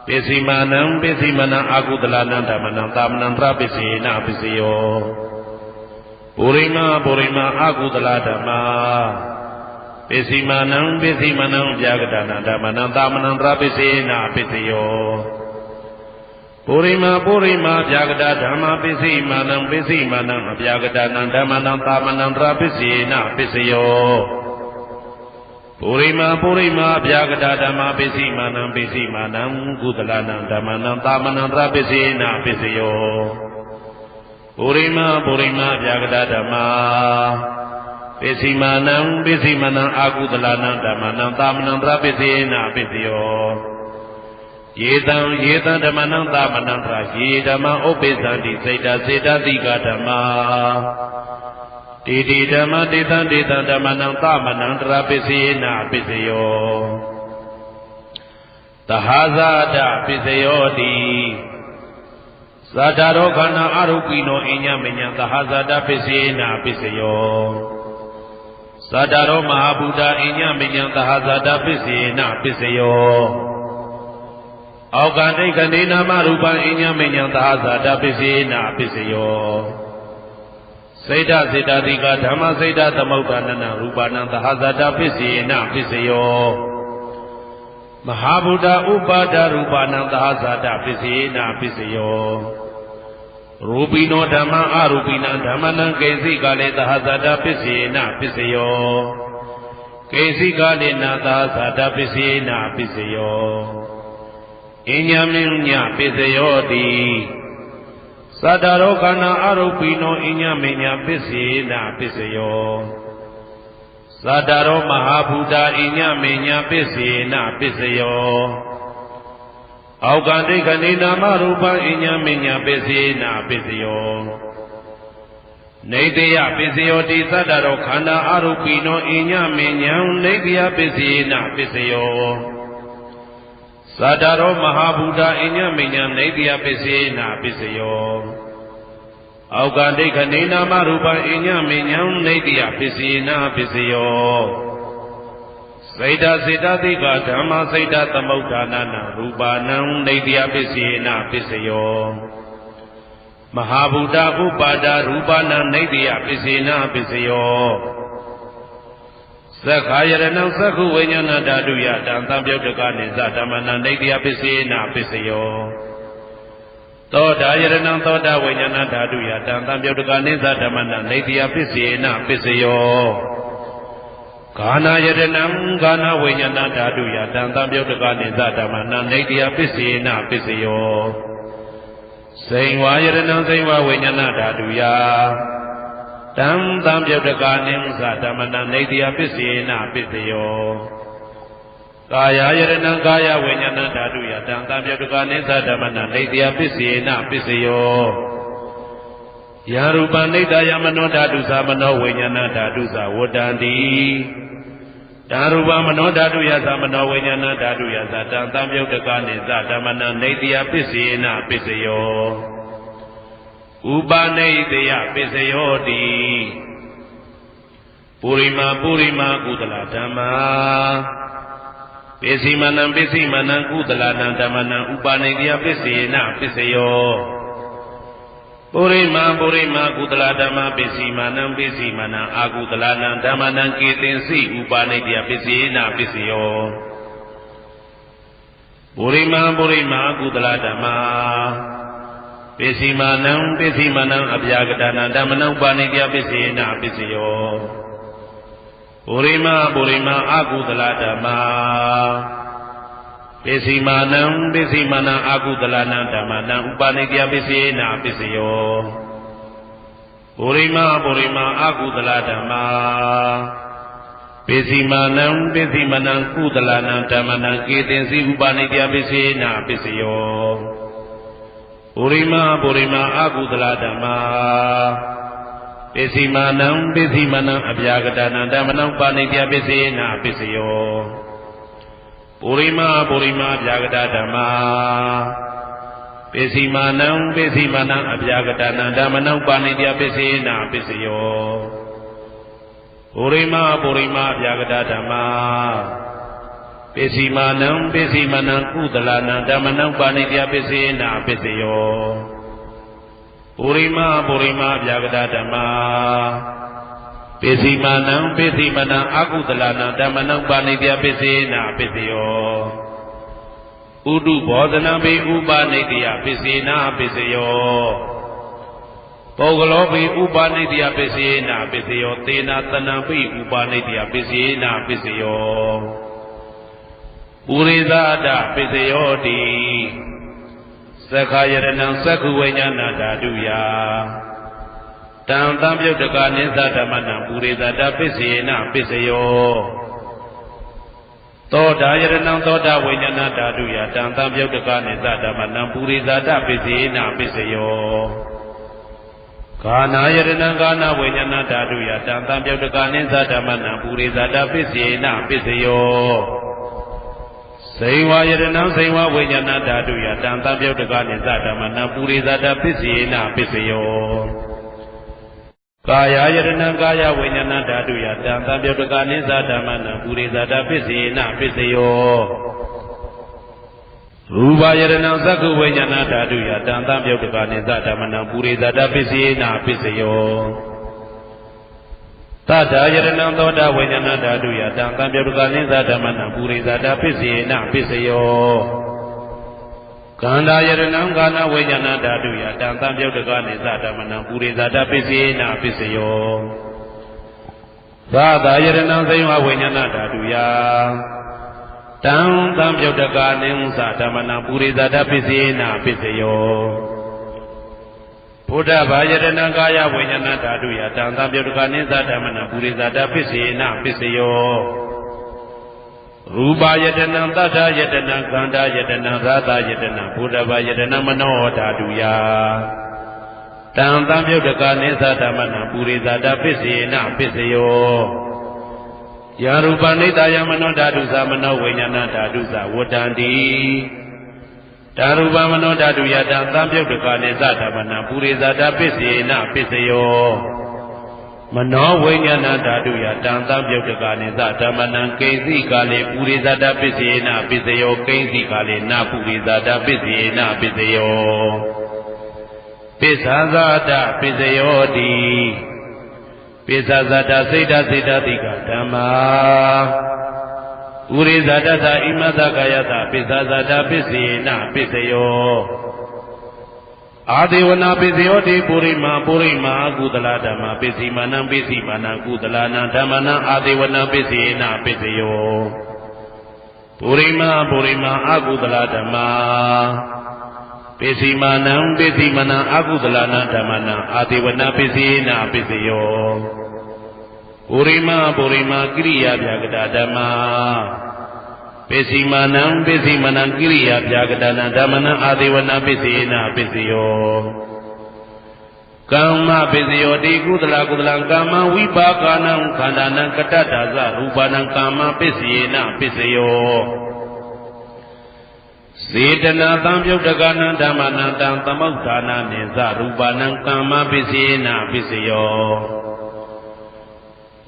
ပိစိမာနံအကုသလနံဓမ္မနံပါမနံတရပစ္စေနပစ္စယောပုရိမာအကုသလဓမ္မာပိစိမာနံဗျာဂဒနံဓမ္မနံပါမနံတရပစ္စေနပစ္စယောပုရိမာဗျာဂဒဓမ္မာပိစိမာနံအဗျာဂဒနံဓမ္မနံပါမနံတရပစ္စေနပစ္စယောပုရိမာဗျာဂဒဓမ္မာပိစိမာနံကုသလနံဓမ္မနံပါမနံတရပစ္စေနပစ္စယောပုရိမာဗျာဂဒဓမ္မာပိစိမာနံအကုသလနံဓမ္မနံပါမနံတရပစ္စေနပစ္စယောယေတံဓမ္မနံပါမနံတရယေဓမ္မဥပ္ပိသန္တိစေတသိကဓမ္မာတေတိဓမ္မတေတံဓမ္မနံပါမနံတရပစ္စေနပစ္စယောသဟာဇာတပစ္စယောတိသတ္တရောခန္ဓာအရုပိနောအညမညံသဟာဇာတပစ္စေနပစ္စယောသတ္တရောမဟာဗုဒ္ဓအညမညံသဟာဇာတပစ္စေနပစ္စယောအောက်ကတိခဏိနာမရူပံအညမညံသဟာဇာတပစ္စေနပစ္စယောစေတသိကဓမ္မစေတသမုဋ္ဌာနနရူပနံသဟာဇာတပစ္စေနပစ္စယောမဟာဗုဒ္ဓဥပါဒရူပနံသဟာဇာတပစ္စေနပစ္စယောရူပိနောဓမ္မအရူပိနံဓမ္မနံကေစိကလေသဟာဇာတပစ္စေနပစ္စယောကေစိကလေနသဟာဇာတပစ္စေနပစ္စယောအညမညပစ္စယောတိသတ္တရောခန္ဓာအရုပိနောအညမညပစ္စေနပစ္စယောသတ္တရောမဟာဗုဒ္ဓအညမညပစ္စေနပစ္စယောအောက်ကတိခဏိနာမရူပံအညမညပစ္စေနပစ္စယောနေတယပစ္စယောတိသတ္တရောခန္ဓာအရုပိနောအညမညနေတယပစ္စေနပစ္စယောသတ္တရောမဟာဗုဒ္ဓအညမညနေတယပစ္စေနပစ္စယောအောက်ကတိခဏိနာမရူပံအညမညနေတယပစ္စေနပစ္စယောစေတသိကဓမ္မစေတသမုဋ္ဌာနနရူပနံနေတယပစ္စေနပစ္စယောမဟာဗုဒ္ဓဥပါဒရူပနံနေတယပစ္စေနပစ္စယောသက္ခာယရဏံသက္ခုဝိညာဏဓာတုယတံသံပြုတ်တကနိသဓမ္မနံနေတယပစ္စေနပစ္စယောသောတာယရဏံသောတာဝိညာဏဓာတုယတံသံပြုတ်တကနိသဓမ္မနံနေတယပစ္စေနပစ္စယောဂာနာယရဏံဂာနာဝိညာဏဓာတုယတံသံပြုတ်တကနိသဓမ္မနံနေတယပစ္စေနပစ္စယောစိန်ဝါယရဏံစိန်ဝဝိညာဏဓာတုယတံသံပြုတ်တကနိသဓမ္မနံနေတယပစ္စေနပစ္စယောကာယယရဏံကာယဝိညာဏဓာတုယတံသံပြုတ်တကနိသဓမ္မနံနေတယပစ္စေနပစ္စယောယရူပနိတယမနောဓာတုသမနောဝိညာဏဓာတုသဝတ္တန္တိဓာရူပမနောဓာတုယသမနောဝိညာဏဓာတုယသတံသံပြုတ်တကနိသဓမ္မနံနေတယပစ္စေနပစ္စယောဥပနိတယပစ္စယောတိပုရိမာကုသလဓမ္မာပိစိမာနံကုသလနံဓမ္မနံဥပနိတယပစ္စေနပစ္စယောပုရိမာကုသလဓမ္မာပိစိမာနံအာကုသလနံဓမ္မနံကေသင်္စိဥပနိတယပစ္စေနပစ္စယောပုရိမာကုသလဓမ္မာပိစိမာနံအဗျာဂဒနံဓမ္မနံဥပနိတယပစ္စေနပစ္စယောပုရိမာအာကုသလဓမ္မာပိစိမာနံအာကုသလနံဓမ္မနံဥပနိတယပစ္စေနပစ္စယောပုရိမာအာကုသလဓမ္မာပိစိမာနံကုသလနံဓမ္မနံကေသင်္စိဥပနိတယပစ္စေနပစ္စယောပုရိမာအာကုသလဓမ္မာ ပိစီမာနံပိစီမနံအပြာကတနံဓမ္မနံပါဏိတယပိစေနာပိစယောပုရိမာပုရိမာအပြာကတဓမ္မာပိစီမာနံပိစီမနံအပြာကတနံဓမ္မနံပါဏိတယပိစေနာပိစယောပုရိမာပုရိမာအပြာကတဓမ္မာပိစီမာနံပိစီမနံကုသလနံဓမ္မနံပါဏိတယပိစေနာပိစယောပုရိမာပုရိမာဗျာဂတဓမ္မာပိစီမာနံပိစီမနံအကုသလနံဓမ္မနံပါဏိတယပိစေနာပိစယောဥဒုဘောဓနံပိဥပါဏိတယပိစေနာပိစယောပုဂ္ဂလောပိဥပါဏိတယပိစေနာပိစယောသေနာတနံပိဥပါဏိတယပိစေနာပိစယောပုရိသဒပိစယောတိသက္ခာယရဏံသက္ခုဝိညာဏဓာတုယတံသံပြုတ်တကနိသဓမ္မနံပုရိသတပစ္စေနပစ္စယောသောတာယရဏံသောတာဝိညာဏဓာတုယတံသံပြုတ်တကနိသဓမ္မနံပုရိသတပစ္စေနပစ္စယောဂာနာယရဏံဂာနာဝိညာဏဓာတုယတံသံပြုတ်တကနိသဓမ္မနံပုရိသတပစ္စေနပစ္စယောစေဝယရဏံစေဝဝိညာဏဓာတုယတံသံပြုတ်တကနိသဓမ္မနံပုရိသတပစ္စေနပစ္စယောကာယယရဏံကာယဝိညာဏဓာတုယတံသံပြုတ်တကနိသဓမ္မနံပုရိသတပစ္စေနပစ္စယောရူပယရဏံသက္ခုဝိညာဏဓာတုယတံသံပြုတ်တကနိသဓမ္မနံပုရိသတပစ္စေနပစ္စယောသတ္တယရဏံသောတာဝိညာဏဓာတုယတံသံပြုတ်တကနိသဓမ္မနံပုရိသတပစ္စေနပစ္စယောကန္တာယရဏံကာနဝိညာဏဓာတုယတံသံပြုတ်တကနိသဓမ္မနံပုရိသတပစ္စေနပစ္စယောသာသာယရဏံသေဝဝိညာဏဓာတုယတံသံပြုတ်တကနိသဓမ္မနံပုရိသတပစ္စေနပစ္စယောဘုဒ္ဓဘာယတနာကာယဝိညာဏဓာတုယတံသံပြုတ်တကနိသဓမ္မနံပုရိသတပစ္စေနပစ္စယောရူပယတနာသတ္တယတနာခန္ဓာယတနာသာသယတနာဘုဒ္ဓဘာယတနာမနောဓာတုယတံသံပြုတ်တကနိသဓမ္မနံပုရိသတပစ္စေနပစ္စယောယာရူပနိတယမနောဓာတုသမနောဝိညာဏဓာတုသဝတ္တန္တိဓာရူပမနောဓာတုယတံသံပြုတ်တကနိသဓမ္မနံပုရိသတပစ္စေနပစ္စယောမနောဝိညာဏဓာတုယတံသံပြုတ်တကနိသဓမ္မနံကိဉ္စီကာလေပုရိသတပစ္စေနပစ္စယောကိဉ္စီကာလေနပုရိသတပစ္စေနပစ္စယောပိစ္ဆာဇာတပစ္စယောတိပိစ္ဆာဇာတစိတ်တစိတ်တတိကဓမ္မာဥရိဇာတသဣမသကာယသပိစ္ဆာဇာတပစ္စေနပစ္စယောအာဒေဝနာပစ္စယောတိပုရိမာပုရိမာကုသလဓမ္မပစ္စည်းမနံပစ္စည်းမနံကုသလနံဓမ္မနံအာဒေဝနာပစ္စေနပစ္စယောပုရိမာပုရိမာအကုသလဓမ္မပစ္စည်းမနံပစ္စည်းမနံအကုသလနံဓမ္မနံအာဒေဝနာပစ္စေနပစ္စယောပုရိမာပုရိမာကိရိယာဗျာကတာဓမ္မာပိစီမာနံပိစီမနံကိရိယာဗျာကတာနံဓမ္မနံအာဒေဝနာပိစေနပိစယောကမ္မပိစယောတိကုသလကုသလံကာမဝိပါကနံခန္ဓာနံကတ္တဒါဇရူပနံကာမပိစေနပိစယောစေတနာသံပြုတ်တကနံဓမ္မနံတံသမုဋ္ဌာနနိသရူပနံကာမပိစေနပိစယော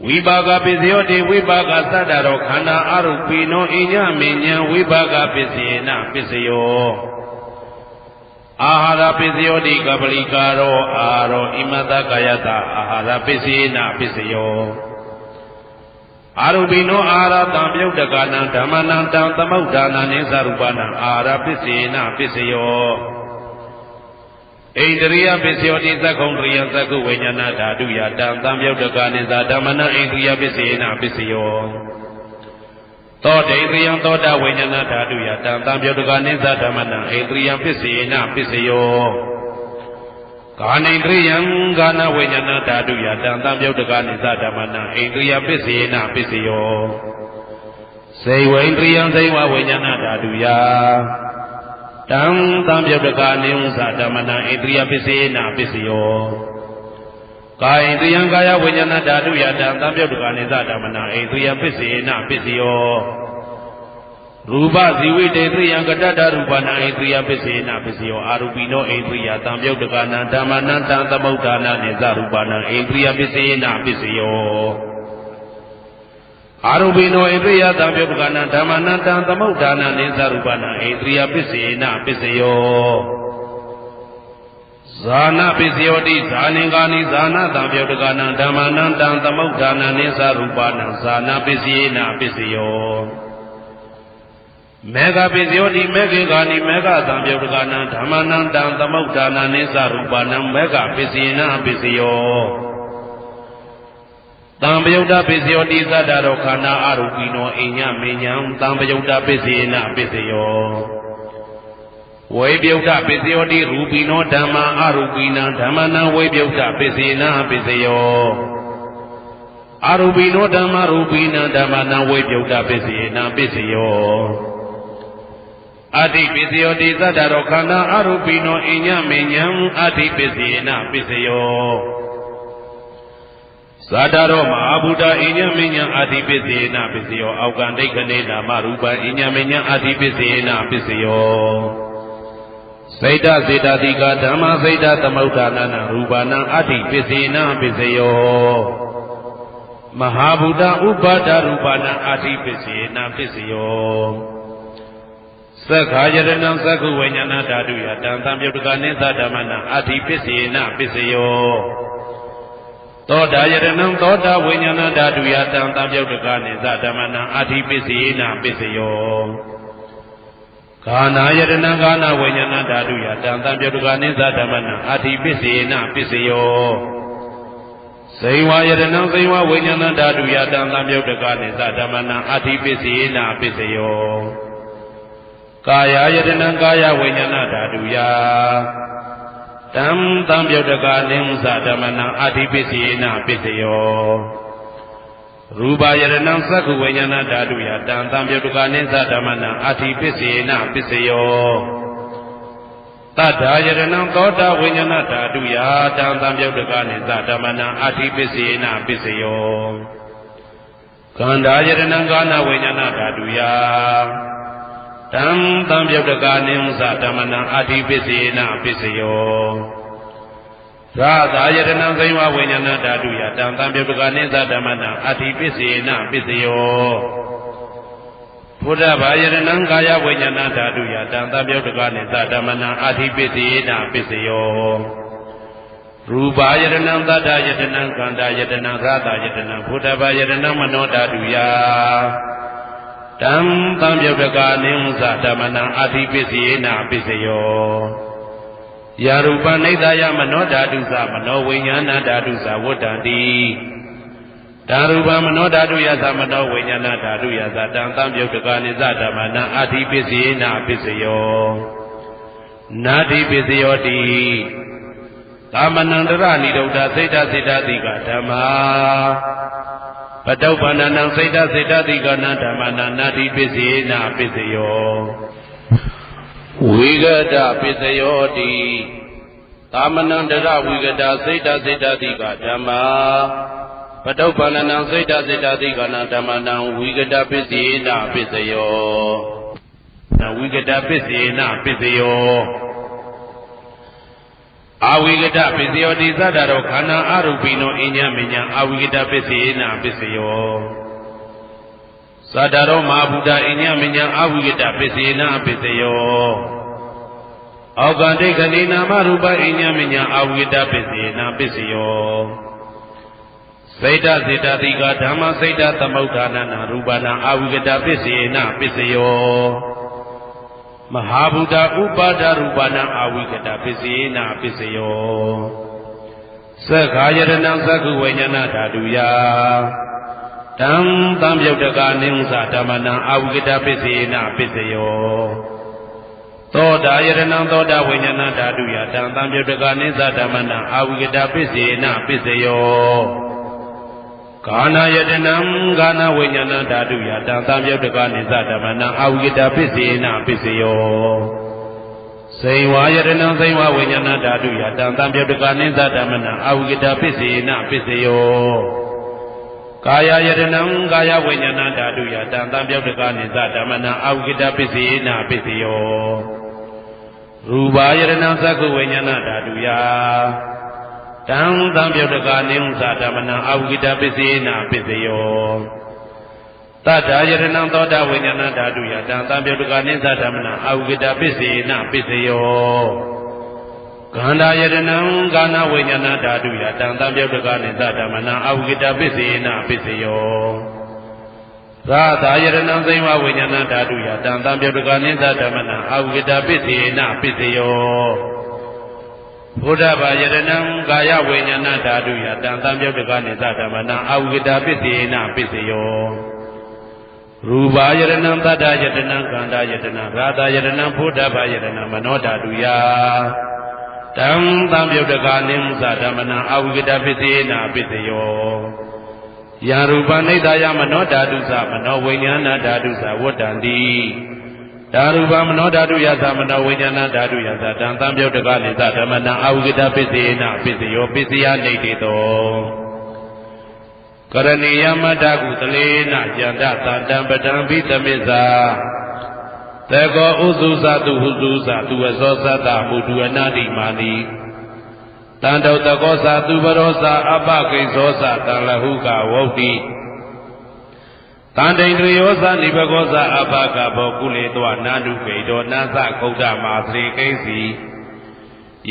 ဝိပါကပစ္စယောတိဝိပါကသတ္တရောခန္ဓာအရုပိနောအညမဉ္ဉံဝိပါကပစ္စေနပစ္စယောအာဟာရပစ္စယောတိကပလိကာရောအာရောဣမတကာယတအာဟာရပစ္စေနပစ္စယောအာရုပိနောအာဟာရတံပြုတ်တကနံဓမ္မနံတံသမုဋ္ဌာနနိသရူပနံအာဟာရပစ္စေနပစ္စယောဣန္ဒရိယပစ္စယောတိသက္ခုံတရိယသက္ခုဝိညာဏဓာတုယတံသံပြုတ်တကနိသဓမ္မနံဣန္ဒရိယပစ္စေနပစ္စယောသောတေန္ဒရိယသောတာဝိညာဏဓာတုယတံသံပြုတ်တကနိသဓမ္မနံဣန္ဒရိယပစ္စေနပစ္စယောကာနိန္ဒရိယံကာနဝိညာဏဓာတုယတံသံပြုတ်တကနိသဓမ္မနံဣန္ဒရိယပစ္စေနပစ္စယောစေဝိန္ဒရိယံစေဝဝိညာဏဓာတုယတံသံပြုတ်တကနိဥ္စဓမ္မနံဣန္ဒရိယပစ္စေနပစ္စယော ကာယိတယံကာယဝိညာဏဓာတုယတံသံပြုတ်တကနိသဓမ္မနာဣတုယပစ္စေနပစ္စယောရူပဇီဝိတေသယံကတ္တရူပနာဣတုယပစ္စေနပစ္စယောအာရူပိနောဣတုယသံပြုတ်တကနာဓမ္မနံတံသမုဋ္ဌာနာနိသရူပနာဣတုယပစ္စေနပစ္စယောအာရူပိနောဣတုယသံပြုတ်တကနာဓမ္မနံတံသမုဋ္ဌာနာနိသရူပနာဣတုယပစ္စေနပစ္စယောဇာနာပစ္စယောတိဇာနင်္ဂာနိဇာနာတံပြုတ်တကနာဓမ္မနံတံသမုဋ္ဌာနာနိသရူပနာဇာနာပစ္စေနပစ္စယောမေဃပစ္စယောတိမေခေဂာနိမေဃသံပြုတ်တကနာဓမ္မနံတံသမုဋ္ဌာနာနိသရူပနာမေဃပစ္စေနပစ္စယောတံပယုတ်တပစ္စယောတိသတ္တရောခန္ဓာအရူပိနောအိညမေညံတံပယုတ်တပစ္စေနပစ္စယောဝိပယုတ်တပစ္စယောတိရူပိနောဓမ္မာအရူပိနံဓမ္မနံဝိပယုတ်တပစ္စေနပစ္စယောအရူပိနောဓမ္မာရူပိနံဓမ္မနံဝိပယုတ်တပစ္စေနပစ္စယောအတ္တိပစ္စယောတိသတ္တရောခန္ဓာအရူပိနောအိညမေညံအတ္တိပစ္စေနပစ္စယောဇာတရောမဟာဗုဒ္ဓအိညမေညံအတ္တိပစ္စေနပစ္စယောအောက်ကံဒိဋ္ဌနေနာမရူပံအိညမေညံအတ္တိပစ္စေနပစ္စယောစိတ်တစေတတိကဓမ္မစိတ်တသမုဋ္ဌာနာနရူပနာအတ္တိပစ္စေနပစ္စယောမဟာဗုဒ္ဓဥပါဒရူပနာအတ္တိပစ္စေနပစ္စယောသက္ခာယရဏံသက္ခုဝိညာဏဓာတုယတံသံပြုတ်တကနိသဓမ္မနာအတ္တိပစ္စေနပစ္စယောသောတာယရဏံသောတာဝိညာဏဓာတုယတံသံပြုတ်တကနိသဓမ္မနာအတ္တိပစ္စေနပစ္စယောခန္ဓာယရဏံခန္ဓာဝိညာဏဓာတုယတံသံပြုတ်တကနိသဓမ္မနာအတ္တိပစ္စေနပစ္စယောဇိဝယရဏံဇိဝဝိညာဏဓာတုယတံသံပြုတ်တကနိသဓမ္မနာအတ္တိပစ္စေနပစ္စယောကာယယတနံကာယဝိညာဏဓာတုယတံသံပြုတ်တကနိသဓမ္မနံအတ္တိပစ္စေနပစ္စယောရူပယတနံသက္ခုဝိညာဏဓာတုယတံသံပြုတ်တကနိသဓမ္မနံအတ္တိပစ္စေနပစ္စယောတတ္ထာယတနံသောတာဝိညာဏဓာတုယတံသံပြုတ်တကနိသဓမ္မနံအတ္တိပစ္စေနပစ္စယောခန္ဓာယတနံကာဏဝိညာဏဓာတုယတံသံပြုတ်တကနိသဓမ္မနံအတ္တိပစ္စေနပစ္စယောရာသာယတနံဇိဝဝိညာဏဓာတုယတံသံပြုတ်တကနိသဓမ္မနံအတ္တိပစ္စေနပစ္စယောဘုဒ္ဓဘာယတနံကာယဝိညာဏဓာတုယတံသံပြုတ်တကနိသဓမ္မနံအတ္တိပစ္စေနပစ္စယောရူပယတနံသတ္တယတနံခန္ဓာယတနံရာသာယတနံဘုဒ္ဓဘာယတနံမနောဓာတုယတံသံပြုတ်တကနိသဓမ္မနံအတ္တိပစ္စေနပစ္စယောယာရူပနိဒာယမနောဓာတုသမနောဝိညာဏဓာတုသဝတ္တံတိဓာရူပမနောဓာတုယသမနောဝိညာဏဓာတုယသတံသံပြုတ်တကနိသဓမ္မနံအတ္တိပစ္စေနပစ္စယောနာတိပစ္စယောတိသမနန္တရနိဒုဒ္ဓစိတ်တစိတ္တတိကဓမ္မာပတုပ္ပန္နံစိတ်တစိတ္တတိကနဓမ္မနာနာတိပစ္စေနပစ္စယောဝိဂဒပစ္စယောတိသမနန္တရဝိဂဒစိတ်တစိတ္တတိကဓမ္မာပတုပ္ပန္နံစိတ်တစိတ္တတိကနဓမ္မနံဝိဂဒပစ္စေနပစ္စယောဝိဂဒပစ္စေနပစ္စယောအဝိကတပစ္စယောတိသတ္တရောခန္ဓာအရူပိနောအညမညာအဝိကတပစ္စေနပစ္စယောသတ္တရောမဟာဗုဒ္ဓအညမညာအဝိကတပစ္စေနပစ္စယောအောက်ကံဒိဋ္ဌနေနာမရူပအညမညာအဝိကတပစ္စေနပစ္စယောစိတ်တစေတတိကဓမ္မစိတ်တသမုဋ္ဌာနနာရူပနာအဝိကတပစ္စေနပစ္စယောမဟာဗုဒ္ဓဥပါဒရူပနာအဝိကတပစ္စေနပစ္စယောသက္ခာယတနံသက္ခုဝိညာဏဓာတုယတံသံပြုတ်တကနိသဓမ္မနံအဝိကတပစ္စေနပစ္စယောသောတာယတနံသောတာဝိညာဏဓာတုယတံသံပြုတ်တကနိသဓမ္မနံအဝိကတပစ္စေနပစ္စယောကာဏယတနံကာဏဝိညာဏဓာတုယတံသံပြုတ်တကနိသဓမ္မနံအဝိကတပစ္စေနပစ္စယော စိန်ဝါယတနံစိန်ဝါဝိညာဏဓာတုယတံတံပြုတ်တကနိသဓမ္မနံအဝိကတပစ္စေနပစ္စယောကာယယတနံကာယဝိညာဏဓာတုယတံတံပြုတ်တကနိသဓမ္မနံအဝိကတပစ္စေနပစ္စယောရူပယတနံသက္ကုဝိညာဏဓာတုယတံတံပြုတ်တကနိသဓမ္မနံအဝိကတပစ္စေနပစ္စယောတတ္ထာယတနံသောတာဝိညာဏဓာတုယတံတံပြုတ်တကနိသဓမ္မနံအဝိကတပစ္စေနပစ္စယောခန္ဓာယတနံကာဏဝိညာဏဓာတုယတံတံပြုတ်တကနိသဓမ္မနံအဝိကတပစ္စေနပစ္စယောသာသာယတနံသိမဝိညာဏဓာတုယတံတံပြုတ်တကနိသဓမ္မနံအဝိကတပစ္စေနပစ္စယောဘုဒ္ဓဘာယတနံကာယဝိညာဏဓာတုယတံတံပြုတ်တကနိသဓမ္မနံအဝိကတပစ္စေနပစ္စယောရူပယတနံတတ္တယတနံကန္တာယတနံရာသယတနံဘုဒ္ဓဘာယတနံမနောဓာတုယတံတံပြုတ်တကနိသဓမ္မနံအဝိကတပစ္စေနပစ္စယောယံရူပနိဒာယမနောဓာတုသမနောဝိညာဏဓာတုသဝတ္တန္တိဓာရူပမနောဓာတုယသမနောဝိညာဏဓာတုယသတံတံပြုတ်တကနိသဓမ္မနံအဝိကတပစ္စေနပစ္စယောပစ္စယနိဋ္ဌိတောကရဏီယမတ္တကုသလေနယန္တသတံပတံဘိသမစ္စာတေကောဥစုသတုဟုစုသသူအဇောသတ္တမုဒုအနာတိမာနိတန္တုတကောသသူပရောသအပကိသောသတံလဟုကဝုတ်တိတန္တိန္ဒြယောသနိဘကောသအပကဘောကုလေတောနာနုပိတောနာသကုဋ္ဌမာသရေကိစီ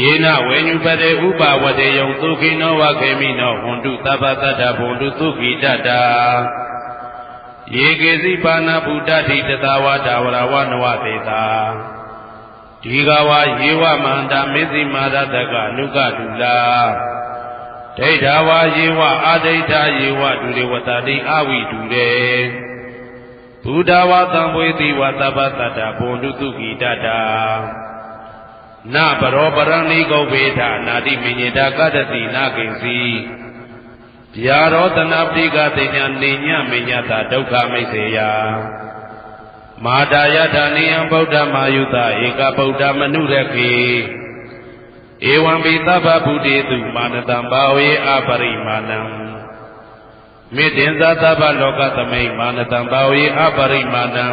ယေနဝေညုပတေဥပဝတေယံသုခိနောဝခေမိနောဟွန္တုသဗ္ဗတတ္တဘုံတုသုခိတတ္တာယေကေစီပါဏဗုဒ္ဓတိတသဝတာဝရဝနဝသေတာဒီဃဝယေဝမန္တမေသိမာရတကအနုကတုလာဒိဋ္ဌဝယေဝအာဒိဋ္ဌယေဝဒုရေဝတတိအဝိတုရေဘုဒ္ဓဝသံဝေတိဝသဗ္ဗတတ္တဘုံတုသုခိတတ္တာနပရောပရဏိကုဗ္ဗေထနာတိမိညေတာကတ္တတိနာကိဉ္စီဗျာရောတနာပိကတိညာနေညမိညတာဒုက္ခမိတ်စေယမာတာယထာနိယံဗုဒ္ဓမာယုတဧကဗုဒ္ဓမနုရခေဧဝံပိသဗ္ဗဗုတေတုမာနတံဘာဝေအပရိမာဏံမေတ္တင်သသဗ္ဗလောကသမိမာနတံဘာဝေအပရိမာဏံ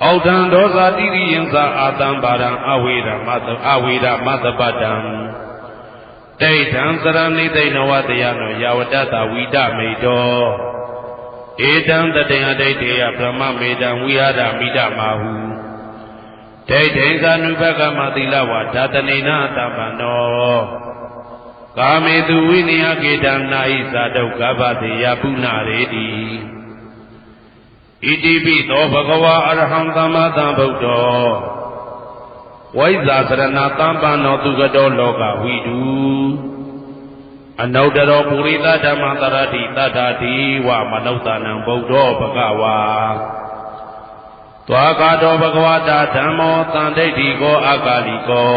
ဩဒံဒောဇာတိရိယံသာအာတံပါရံအဝေရမသပတံဒိဋ္ဌံသရဏိသိဏဝတယနောယဝတ္တဝိဒမေတောဧတံတတေယဒိဋ္ဌေယဗြဟ္မမေတံဝိဟာရမိဒမာဟုဒိဋ္ဌိသနုဘကမသီလဝဓာတနေနတပ္ပနောကာမေတုဝိနယကေတံနာဟိသာဒုက္ခပတိယပုဏ္ဏရေတိဣတိပိသောဘဂဝါအရဟံသမ္မာသမ္ဗုဒ္ဓောဝိဇ္ဇာစရဏသမ္ပန္နောသူကတောလောကဝိတုအနုတ္တရောပုရိသဓမ္မတရတိတတ္ထာတိဝမနုဿာနံဗုဒ္ဓောဘဂဝါသွားကာတောဘဂဝတာဓမ္မောတန်ဒိဋ္ဌိကောအကာလိကော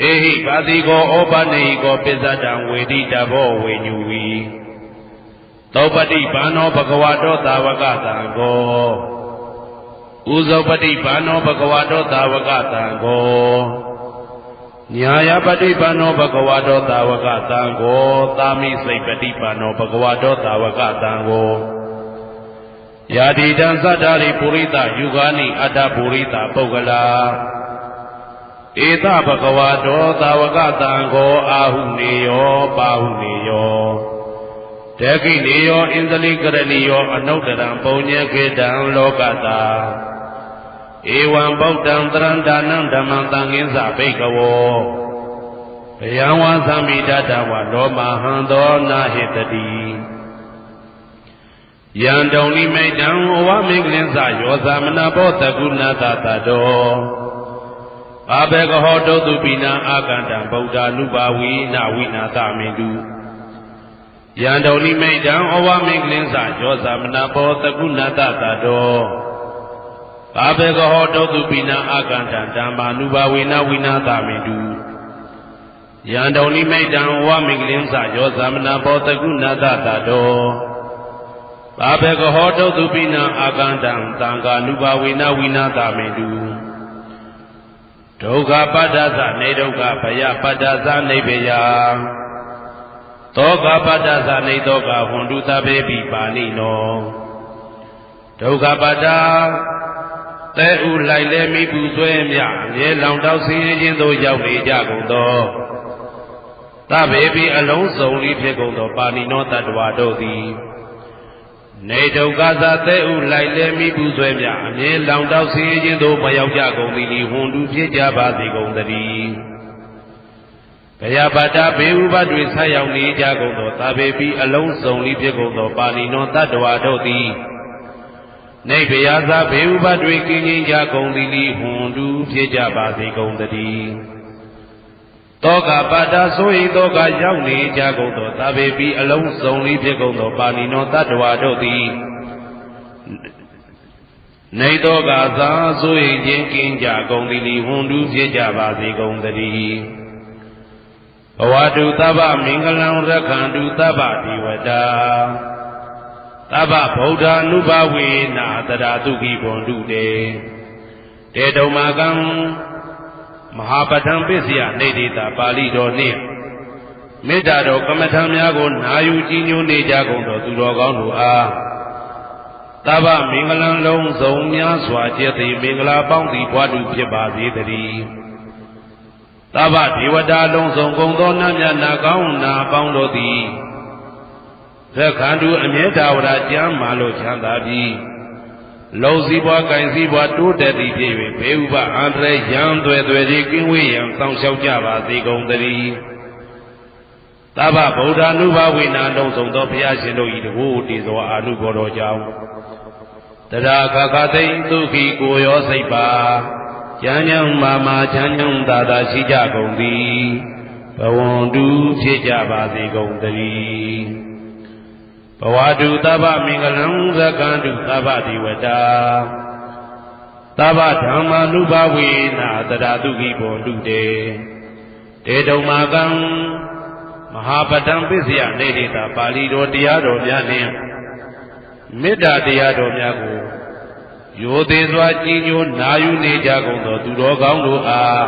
ဧဟိပါတိကောဩပနေဟိကောပစ္စတံဝေတိတဘောဝေညူဝီသောပတိဘာနောဘဂဝတောသာဝကသံကိုဥဇောပတိဘာနောဘဂဝတောသာဝကသံကိုညာယပတိဘာနောဘဂဝတောသာဝကသံကိုသာမိစိတ်ပတိဘာနောဘဂဝတောသာဝကသံကိုယာတိတံသတ္တာရိပုရိသယုဂာနိအတ္တပုရိသပုဂ္ဂလာဧသဘဂဝတောသာဝကသံကိုအာဟုနေယောပါဟုနေယောတေကိနေယောဣန္ဒလိကရဏီယောအနုတ္တရံပုံညေခေတံလောကတာဧဝံဗုဒ္ဓံတရံဒါနံဓမ္မံသံဃင်းစဘိကဝောဘယံဝါသမိတတဝလောမဟံသောနာဟိတတိယံတုံနိမိတံဩဝမေကလင်းစယောသမနာဘောတကုဏတတတောအဘေကဟောတုတုပိနံအာကန္တံဗုဒ္ဓ ानु ဘာဝိနဝိနာသမင်တုယံတုံနိမိတံဩဝမေကလင်းစယောသမနာဘောတကုဏတတတောအဘေကဟောတုတုပိနံအာကန္တံဓမ္မာနုဘာဝိနဝိနာသမင်တုယံတုံနိမိတံဩဝမေကလင်းစယောသမနာဘောတကုဏတတတောဘာဘေကဟောတုတုပိနံအာကန္တံသံဃာနုဘာဝေနဝိနာသမင်တု ဒုက္ခပတ္တသနေဒုက္ခဘယပတ္တသနေဘယသောကပတ္တသနေသောကဟွန်တုသဗ္ဗေပိပါဏိနောဒုက္ခပတ္တတဲဥလိုက်လဲမိပူဆွဲမြအမြဲလောင်တောက်ဆင်းရဲခြင်းသို့ရောက်နေကြကုန်သောသဗ္ဗေပိအလုံးစုံဤဖြစ်ကုန်သောပါဏိနောတတ္တဝါတို့သည်နေဒုက္ခသတဲဥလိုက်လဲမိပူဆွဲမြအမြဲလောင်တောက်ဆင်းရဲခြင်းသို့မရောက်ကြကုန်သည်ဟွန်တုဖြစ်ကြပါစေကုန်သတည်းဘယပတ္တဘေဥပတွေဆက်ရောက်နေကြကုန်သောသဗ္ဗေပိအလုံးစုံဤဖြစ်ကုန်သောပါဏိနောတတ္တဝါတို့သည်နေဗယသာဘေဥပတွေကင်းခြင်းကြကုန်သည်ဟွန်တုဖြစ်ကြပါစေကုန်သတည်းတောကပတ္တဆို၏တောကရောက်နေကြကုန်သောသဗ္ဗေပိအလုံးစုံဤဖြစ်ကုန်သောပါဏိနောတတ္တဝါတို့သည်နေတောကသာဆို၏ခြင်းကင်းကြကုန်သည်ဟွန်တုဖြစ်ကြပါစေကုန်သတည်းဘဝတုသဗ္ဗမင်္ဂလံရက္ခန္တုသဗ္ဗဒီဝတာသဗ္ဗဗုဒ္ဓ ानु ဘဝေနာတရာတုခိဘွန်တုတေတေတုံမာကံမဟာပဋ္ဌံပစ္စယနေတိတာပါဠိတော်နှင့်မေတ္တာတော်ကမ္မထံများကိုနာယူကြည်ညိုနေကြကုန်သောသူတော်ကောင်းတို့အားသဗ္ဗမင်္ဂလံလုံးစုံများစွာကျက်သည်မင်္ဂလာပေါင်းသည်ဘွားတုဖြစ်ပါစေတည်းသဗ္ဗဒေဝတာလုံးစုံကုန်သောနတ်မြတ်နာကောင်းနာပေါင်းတို့သည်သက္ခန္တုအမြဲတဝရကျမ်းမာလို့ချမ်းသာပြီးလုံစည်းပွားကင်စည်းပွားတိုးတက်သည်ဖြစ်၍ဘေဥပအန္တရာယ်ရန်သွဲသွဲသည်ကင်းဝေးရန်စောင့်ရှောက်ကြပါစေကုန်သတည်းသဗ္ဗဗုဒ္ဓ ानु ဘဝေနာလုံးစုံသောဘုရားရှင်တို့၏တကူတည်သောအာနုဘော်တော်ကြောင့်တရာခခသိဒုက္ခိကိုရောစိတ်ပါချမ်းချမ်းမာမာချမ်းချမ်းသာသာရှိကြကုန်သည်ဘဝန္တုဖြစ်ကြပါစေကုန်သတည်းဘဝတုသဗ္ဗမင်္ဂလံသက္ကန္တုသဗ္ဗဒီဝတာသဗ္ဗဓမ္မာနုဘဝေနာတရာတုခိဘောတုတေတေတုံမာကံမဟာပဋ္ဌံပစ္စယနေတိတာပါဠိတော်တရားတော်များနှင့်မေတ္တာတရားတော်များကိုရိုသေစွာကြည်ညိုနာယူနေကြကုန်သောသူတော်ကောင်းတို့အား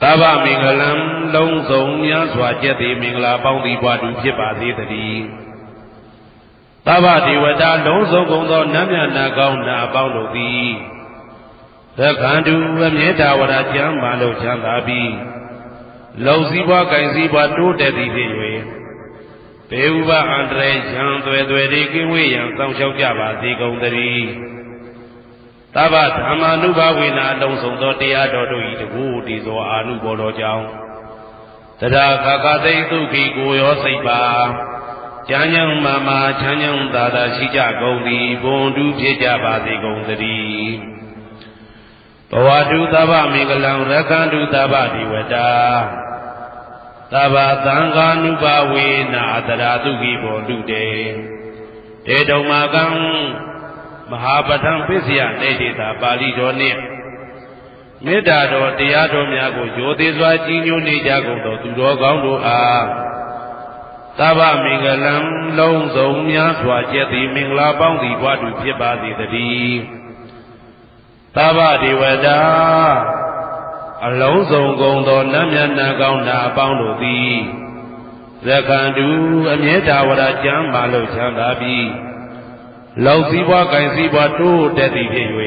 သဗ္ဗမင်္ဂလံလုံးစုံများစွာကျက်သည်မင်္ဂလာပေါင်းသည်ဘွားတုဖြစ်ပါစေတည်းသဗ္ဗဒေဝတာလုံးစုံကုန်သောနတ်မြတ်နာကောင်းနာပေါင်းတို့သည်သက္ခန္တုအမြဲတဝရကျမ်းမာလို့ချမ်းသာပြီးလုံစည်းပွားကင်စည်းပွားတိုးတက်သည်ဖြစ်၍ဘေဥပအန္တရာယ်ရန်သွဲသွဲသည်ကင်းဝေးရန်စောင့်ရှောက်ကြပါစေကုန်သတည်းသဗ္ဗဓမ္မာနုဘဝေနာလုံးစုံသောတရားတော်တို့၏တကူတည်သောအာနုဘော်တော်ကြောင့်တရာခခသိဒုက္ခိကိုရောစိတ်ပါချမ်းချမ်းမာမာချမ်းချမ်းသာသာရှိကြကုန်သည်ဘွန်တုဖြစ်ကြပါစေကုန်သတည်းဘဝတုသဗ္ဗမင်္ဂလံရက္ခန္တုသဗ္ဗဒီဝတာသဗ္ဗသံဃာနုဘဝေနာတရာတုခိဘောတုတေတေတုံမာကံမဟာပဋ္ဌံပစ္စယနေတိတာပါဠိတော်နှင့်မေတ္တာတော်တရားတော်များကိုရိုသေစွာကြည်ညိုနေကြကုန်သောသူတော်ကောင်းတို့အားသဗ္ဗမင်္ဂလံလုံးစုံများစွာကျက်သည်မင်္ဂလာပေါင်းသည်ဘွားတုဖြစ်ပါစေတည်းသဗ္ဗဒေဝတာအလုံးစုံကုန်သောနတ်မြတ်နာကောင်းနာအပေါင်းတို့သည်သက္ကန္တုအမြဲတဝရကျမ်းမာလို့ချမ်းသာပြီးလောက်စည်းပွားကင်စည်းပွားတိုးတက်သည်ဖြစ်၍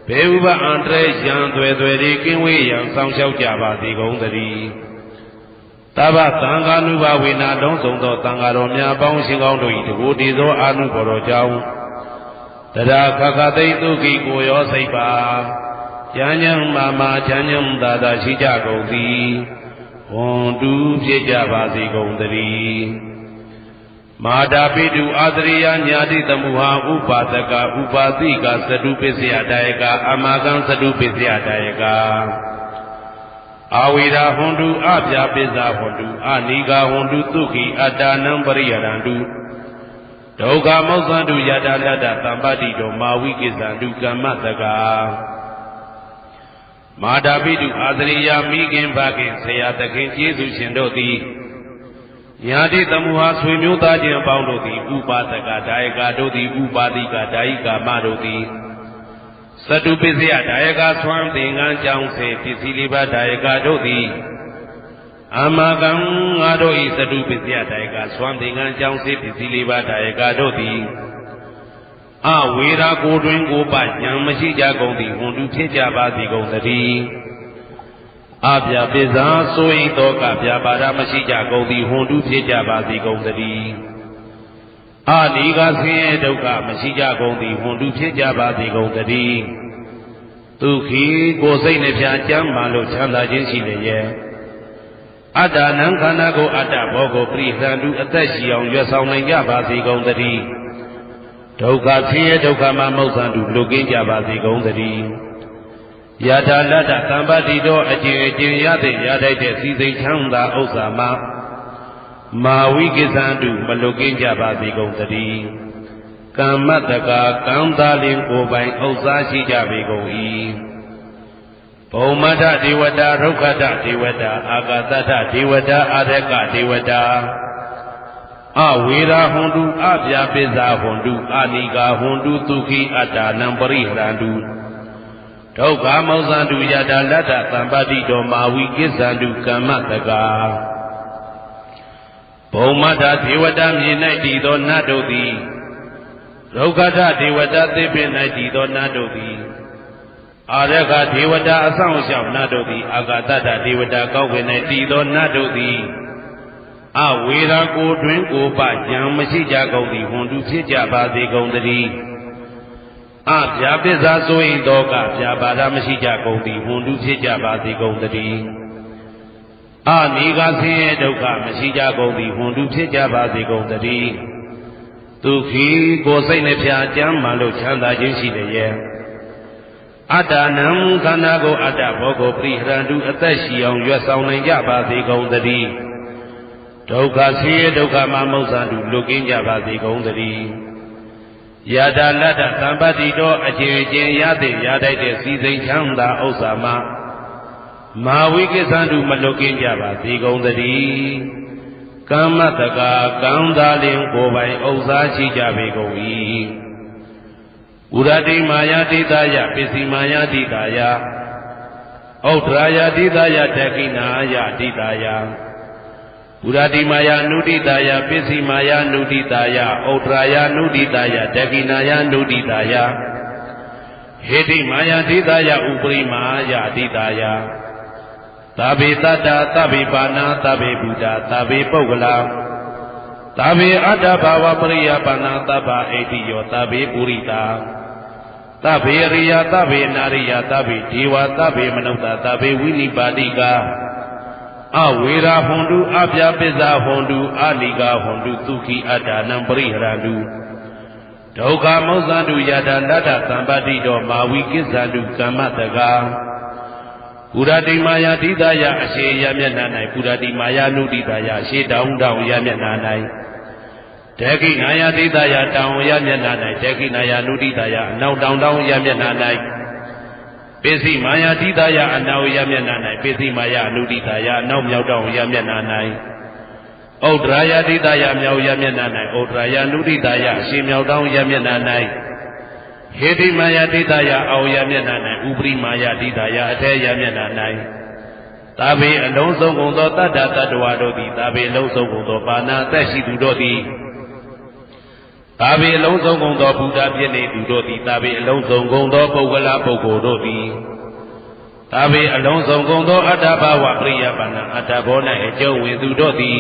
ဘေဥပအန္တရာယ်ရန်သွဲသွဲသည်ကင်းဝေးရန်စောင့်ရှောက်ကြပါစေကုန်သတည်းသဗ္ဗသံဃာနုဘဝေနာလုံးစုံသောသံဃာတော်များပေါင်းရှင်ကောင်းတို့၏တကူတည်သောအာနုဘော်တော်ကြောင့်တရာခခသိဒုက္ခိကိုရောစိတ်ပါချမ်းချမ်းမာမာချမ်းချမ်းသာသာရှိကြကုန်သည်ဘွန်တုဖြစ်ကြပါစေကုန်သတည်းမာတာပိတုအာသရိယညာတိတမုဟာဥပါဒကဥပါတိကသတုပစ္စယတာယကအမကံသတုပစ္စယတာယကအာဝိရာဟွန်တုအပြာပစ္စာဟွန်တုအနိဂါဟွန်တုသုခိအတ္တနံပရိယရန္တုဒုက္ခမောက္ခန္တုယတာလတ္တသံပတိတောမာဝိကိသန္တုကမ္မတကမာတာပိတုအာသရိယမိခင်ဖခင်ဆရာသခင်ကျေးဇူးရှင်တို့သည်ညာတိတမုဟာဆွေမျိုးသားချင်းအပေါင်းတို့သည်ဥပါဒကဒါယကတို့သည်ဥပါတိကဒါယိကာမတို့သည်သ သတုပစ္စယဒါယကဆွမ်းသင်္ကန်းကြောင့်စေပစ္စည်းလေးပါးဒါယကတို့သည်အာမကံငါတို့ဤသတုပစ္စယဒါယကဆွမ်းသင်္ကန်းကြောင့်စေပစ္စည်းလေးပါးဒါယကတို့သည်အဝေရာကိုတွင်ကိုပညာမရှိကြကုန်သည်ဟွန်တုဖြစ်ကြပါသည်ကုန်သတည်းအပြပိဇာဆိုရင်တော့ကပြပါရမရှိကြကုန်သည်ဟွန်တုဖြစ်ကြပါသည်ကုန်သတည်းအာဒီကဆင်းရဲဒုက္ခမရှိကြကုန်သည်ဟွန်တုဖြစ်ကြပါသည်ကုန်သတည်းဒုက္ခိကိုယ်စိတ်နှပြကျမ်းမာလို့ချမ်းသာခြင်းရှိလျက်အတ္တနံခန္ဓာကိုအတ္တဘောကိုပရိသန္တုအသက်ရှိအောင်ရွတ်ဆောင်နိုင်ကြပါစေကုန်သတည်းဒုက္ခဆင်းရဲဒုက္ခမှာမௌသန္တုလွတ်ကင်းကြပါစေကုန်သတည်းယထာလတ္တသံပါတိတော်အကျဉ်အကျဉ်ရတဲ့ရထိုက်တဲ့စီစိတ်ချမ်းသာဥစ္စာမှာမာဝိကိသန္တုမလွတ်ကင်းကြပါစေကုန်သတည်းကမ္မတကာကံသာလင်ကိုယ်ပိုင်ဥစ္စာရှိကြပေကုန်၏ဘုံမထဒေဝတာရုက္ခတဒေဝတာအာကာသတဒေဝတာအာရကဒေဝတာအဝေရာဟွန်တုအပြာပိဇာဟွန်တုအာနိကာဟွန်တုဒုက္ခိအတ္တနံပရိဟရန္တုဒုက္ခမောဇန္တုယတာလတ္တသံပါတိတော်မာဝိကိသန္တုကမ္မတကာဘုံမထဒေဝတာမြေ၌တည်သောနတ်တို့သည်ရုက္ခတဒေဝတာသစ်ပင်၌တည်သောနတ်တို့သည်အာရကဒေဝတာအဆောင်ရှောက်နတ်တို့သည်အာဂတတဒေဝတာကောက်ဝင်၌တည်သောနတ်တို့သည်အဝေရာကိုတွင်ကိုပဉာဏ်မရှိကြကုန်သည်ဟွန်တုဖြစ်ကြပါစေကုန်သတည်းအပြာပိဇာဆိုရင်တော့ကပြာပါဒမရှိကြကုန်သည်ဟွန်တုဖြစ်ကြပါစေကုန်သတည်းအနိကဆင်းရဲဒုက္ခမရှိကြကုန်သည်ဟွန်တုဖြစ်ကြပါစေကုန်သတည်းဒုက္ခိကိုယ်စိတ်နှပြကျမ်းမှလို့ချမ်းသာခြင်းရှိလျက်အတ္တနံခန္ဓာကိုအတ္တဘောကိုပရိဟရန္တုအသက်ရှိအောင်ရွတ်ဆောင်နိုင်ကြပါစေကုန်သတည်းဒုက္ခဆင်းရဲဒုက္ခမှာမௌသန္တုလွတ်ကင်းကြပါစေကုန်သတည်းယတာလတ္တသံပါတိတော်အကျဉ်အကျဉ်ရတဲ့ရထိုက်တဲ့စီစိန်ချမ်းသာဥစ္စာမှာမာဝိကိသန္တုမလွတ်ကင်းကြပါစေကုန်သတည်းကမ္မတကာကံသာလင်ကိုယ်ပိုင်ဥစ္စာရှိကြပေကုန်၏ဥရတိမာယာတိတယပစ္စည်းမာယာတိတယဩဒရာယတိတယတကိနာယတိတယဥရတိမာယာနုတိတယပစ္စည်းမာယာနုတိတယဩဒရာယနုတိတယတကိနာယနုတိတယဟေတိမာယာတိတယဥပရိမာယာတိတယသဗ္ဗေတတ္တသဗ္ဗေပါဏာသဗ္ဗေဘုဒ္ဓသဗ္ဗေပုဂ္ဂလာသဗ္ဗေအတ္တဘာဝပရိယပါဏာသဗ္ဗအေတိယောသဗ္ဗေပုရိတာသဗ္ဗေရိယသဗ္ဗေနာရိယသဗ္ဗေဒေဝသဗ္ဗေမနုဿသဗ္ဗေဝိနိပါတိကအဝေရာဟွန်တုအပြာပိဇာဟွန်တုအာနိကာဟွန်တုဒုက္ခိအတ္တနံပရိဟရန္တုဒုက္ခမောဇန္တုယတာလတ္တသံပါတိတော်မာဝိကိသန္တုကမ္မတကာပုရတိမာယာတိတယအရှိယမျက်နှာ၌ပုရတိမာယာနုတိတယအရှိတောင်းတောင်းယမျက်နှာ၌တေခိနာယတိတယတောင်းယမျက်နှာ၌တေခိနာယနုတိတယအနောက်တောင်းတောင်းယမျက်နှာ၌ပိစိမာယာတိတယအနောက်ယမျက်နှာ၌ပိစိမာယာအနုတိတယအနောက်မြောက်တောင်းယမျက်နှာ၌ဩဒရာယတိတယမြောက်ယမျက်နှာ၌ဩဒရာယနုတိတယအရှိမြောက်တောင်းယမျက်နှာ၌ဟေတိမာယာတိတယအောယမျက်နှာ၌ဥပရိမာယာတိတယအထေယမျက်နှာ၌သာဘေအလုံးစုံကုန်သောတတ္တတ္တဝါတို့သည်သာဘေအလုံးစုံကုန်သောပါဏာသက်ရှိသူတို့သည်သာဘေအလုံးစုံကုန်သောဘုရားဖြစ်နေသူတို့သည်သာဘေအလုံးစုံကုန်သောပုဂ္ဂလပုဂ္ဂိုလ်တို့သည်သာဘေအလုံးစုံကုန်သောအတ္တဘာဝပရိယပါဏာအတ္တဘော၌အကျုံးဝင်သူတို့သည်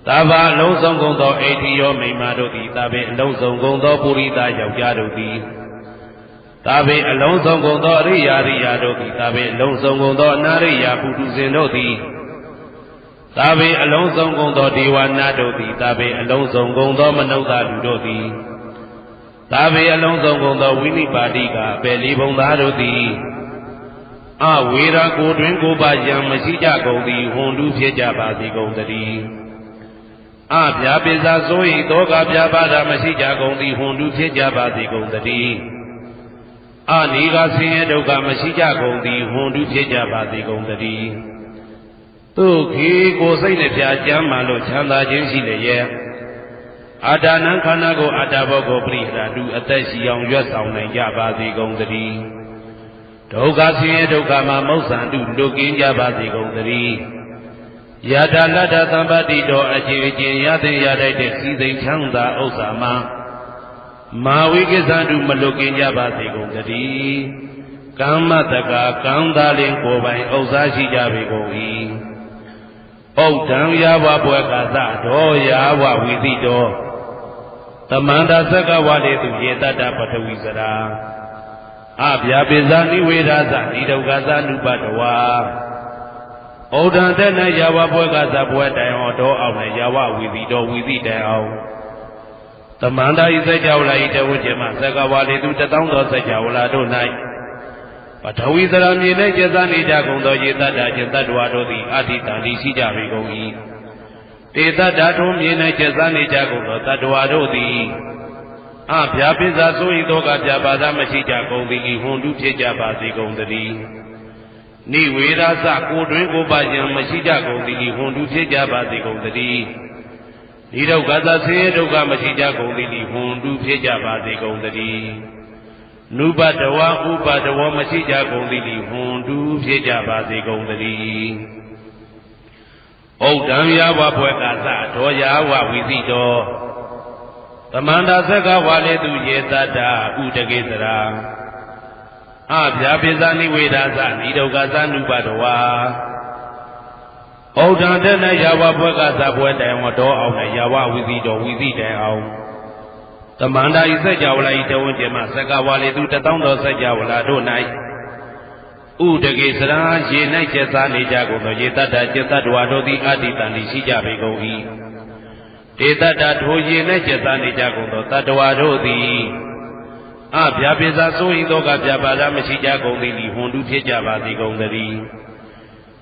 သာဘာအလုံးစုံကုန်သောအိဋ္ဌိယောမိမ္မာတို့သည်သာဘေအလုံးစုံကုန်သောပုရိသယောက်ျားတို့သည်သာဘေအလုံးစုံကုန်သောအရိယာရိယာတို့သည်သာဘေအလုံးစုံကုန်သောအနာရိယာပုထုဇဉ်တို့သည်သာဘေအလုံးစုံကုန်သောဒေဝနာတို့သည်သာဘေအလုံးစုံကုန်သောမနုဿလူတို့သည်သာဘေအလုံးစုံကုန်သောဝိနိပါတိကအပေလေးဘုံသားတို့သည်အဝေရာကိုတွင်ကိုပါယံမရှိကြကုန်သည်ဟွန်တုဖြစ်ကြပါစေကုန်သတည်းအပြာပိဇာဆို၏တောကပြပါဒမရှိကြကုန်သည်ဟွန်တုဖြစ်ကြပါစေကုန်သတည်းအနိကဆင်းရဲဒုက္ခမရှိကြကုန်သည်ဟွန်တုဖြစ်ကြပါစေကုန်သတည်းဒုက္ခိကိုယ်စိတ်နှပြကျမ်းမှလို့ချမ်းသာခြင်းရှိလျက် အာဒါနံခန္ဓာကိုအတ္တဘောကိုပရိဟရာတုအသက်ရှိအောင်ရွတ်ဆောင်နိုင်ကြပါစေကုန်သတည်းဒုက္ခဆင်းရဲဒုက္ခမှာမုစ္ဆန္တုလွတ်ကင်းကြပါစေကုန်သတည်းယထာလတ္တသံပတိတော်အကျဉ်းချင်းရတဲ့ရတဲ့စီစိန်ချမ်းသာဥစ္စာမှာမာဝိကိသန္တုမလွတ်ကင်းကြပါစေကုန်သတည်းကမ္မတကာကံသာလင်ကိုယ်ပိုင်ဥစ္စာရှိကြပေကုန်၏ဩဒံယာဝဘွယ်ကာသတော်ယာဝဝိသိတော်သမန္တာသက္ကဝါလေသူယေတတ္တပထဝီစရာအဗျာပိဇာနိဝေဒသနိဒုက္ခသနုပတဝါဩဒံတဲ့၌ယာဝဘွယ်ကာသဘွယ်တိုင်အောင်တော်အောင်၌ယာဝဝိသိတော်ဝိသိတိုင်အောင်သမန္တာဤစကြဝဠာဤတဝကျမသက္ကဝါလေသူတသောသောစကြဝဠာတို့၌ပထဝီစရာမြေ၌ကျက်စားနေကြကုန်သောယေတ္တကျင်တ္တဝါတို့သည်အာတိတံတိရှိကြပေကုန်၏တေတ္တထုံးမြေ၌ကျက်စားနေကြကုန်သောတတ္တဝါတို့သည်အဗျာပိဇာဆို၏သောကဗျာပါဒမရှိကြကုန်သည်ဟွန်တုဖြစ်ကြပါစေကုန်သတည်းနိဝေဒသကိုတွင်ကိုပါယံမရှိကြကုန်သည်ဟွန်တုဖြစ်ကြပါစေကုန်သတည်းနိဒုက္ခသဆေဒုက္ခမရှိကြကုန်သည်ဟွန်တုဖြစ်ကြပါစေကုန်သတည်းနုပတဝဥပတဝမရှိကြကုန်သည်ဟွန်တုဖြစ်ကြပါစေကုန်သတည်းဩဒံယာဝဘွယ်ကာသတော်ယာဝဝိသိတော်သမန္တာသက္ကဝါလေသူယေတတ္တဥတကေစရာအဗျာပိဇာနိဝေဒသနိဒုက္ခသနုပတဝါဩဒံတဲ့၌ယာဝဘွယ်ကာသဘွယ်တိုင်ဝတော်အောင်၌ယာဝဝိသိတော်ဝိသိတိုင်အောင်သမန္တာဤစကြဝဠာဤတဝန်းကျမသက္ကဝါလေသူတသောသောစကြဝဠာတို့၌ဥဒကေစရာရေ၌ကျက်စားနေကြကုန်သောယေတ္တจิตတ္တဝါတို့သည်အတ္တိတံတိရှိကြပေကုန်၏တေတ္တထိုရေ၌ကျက်စားနေကြကုန်သောတတ္တဝါတို့သည်အဗျာပိဇာဆို၏သောကဗျာပါဒမရှိကြကုန်သည်ဟွန်တုဖြစ်ကြပါစေကုန်သတည်း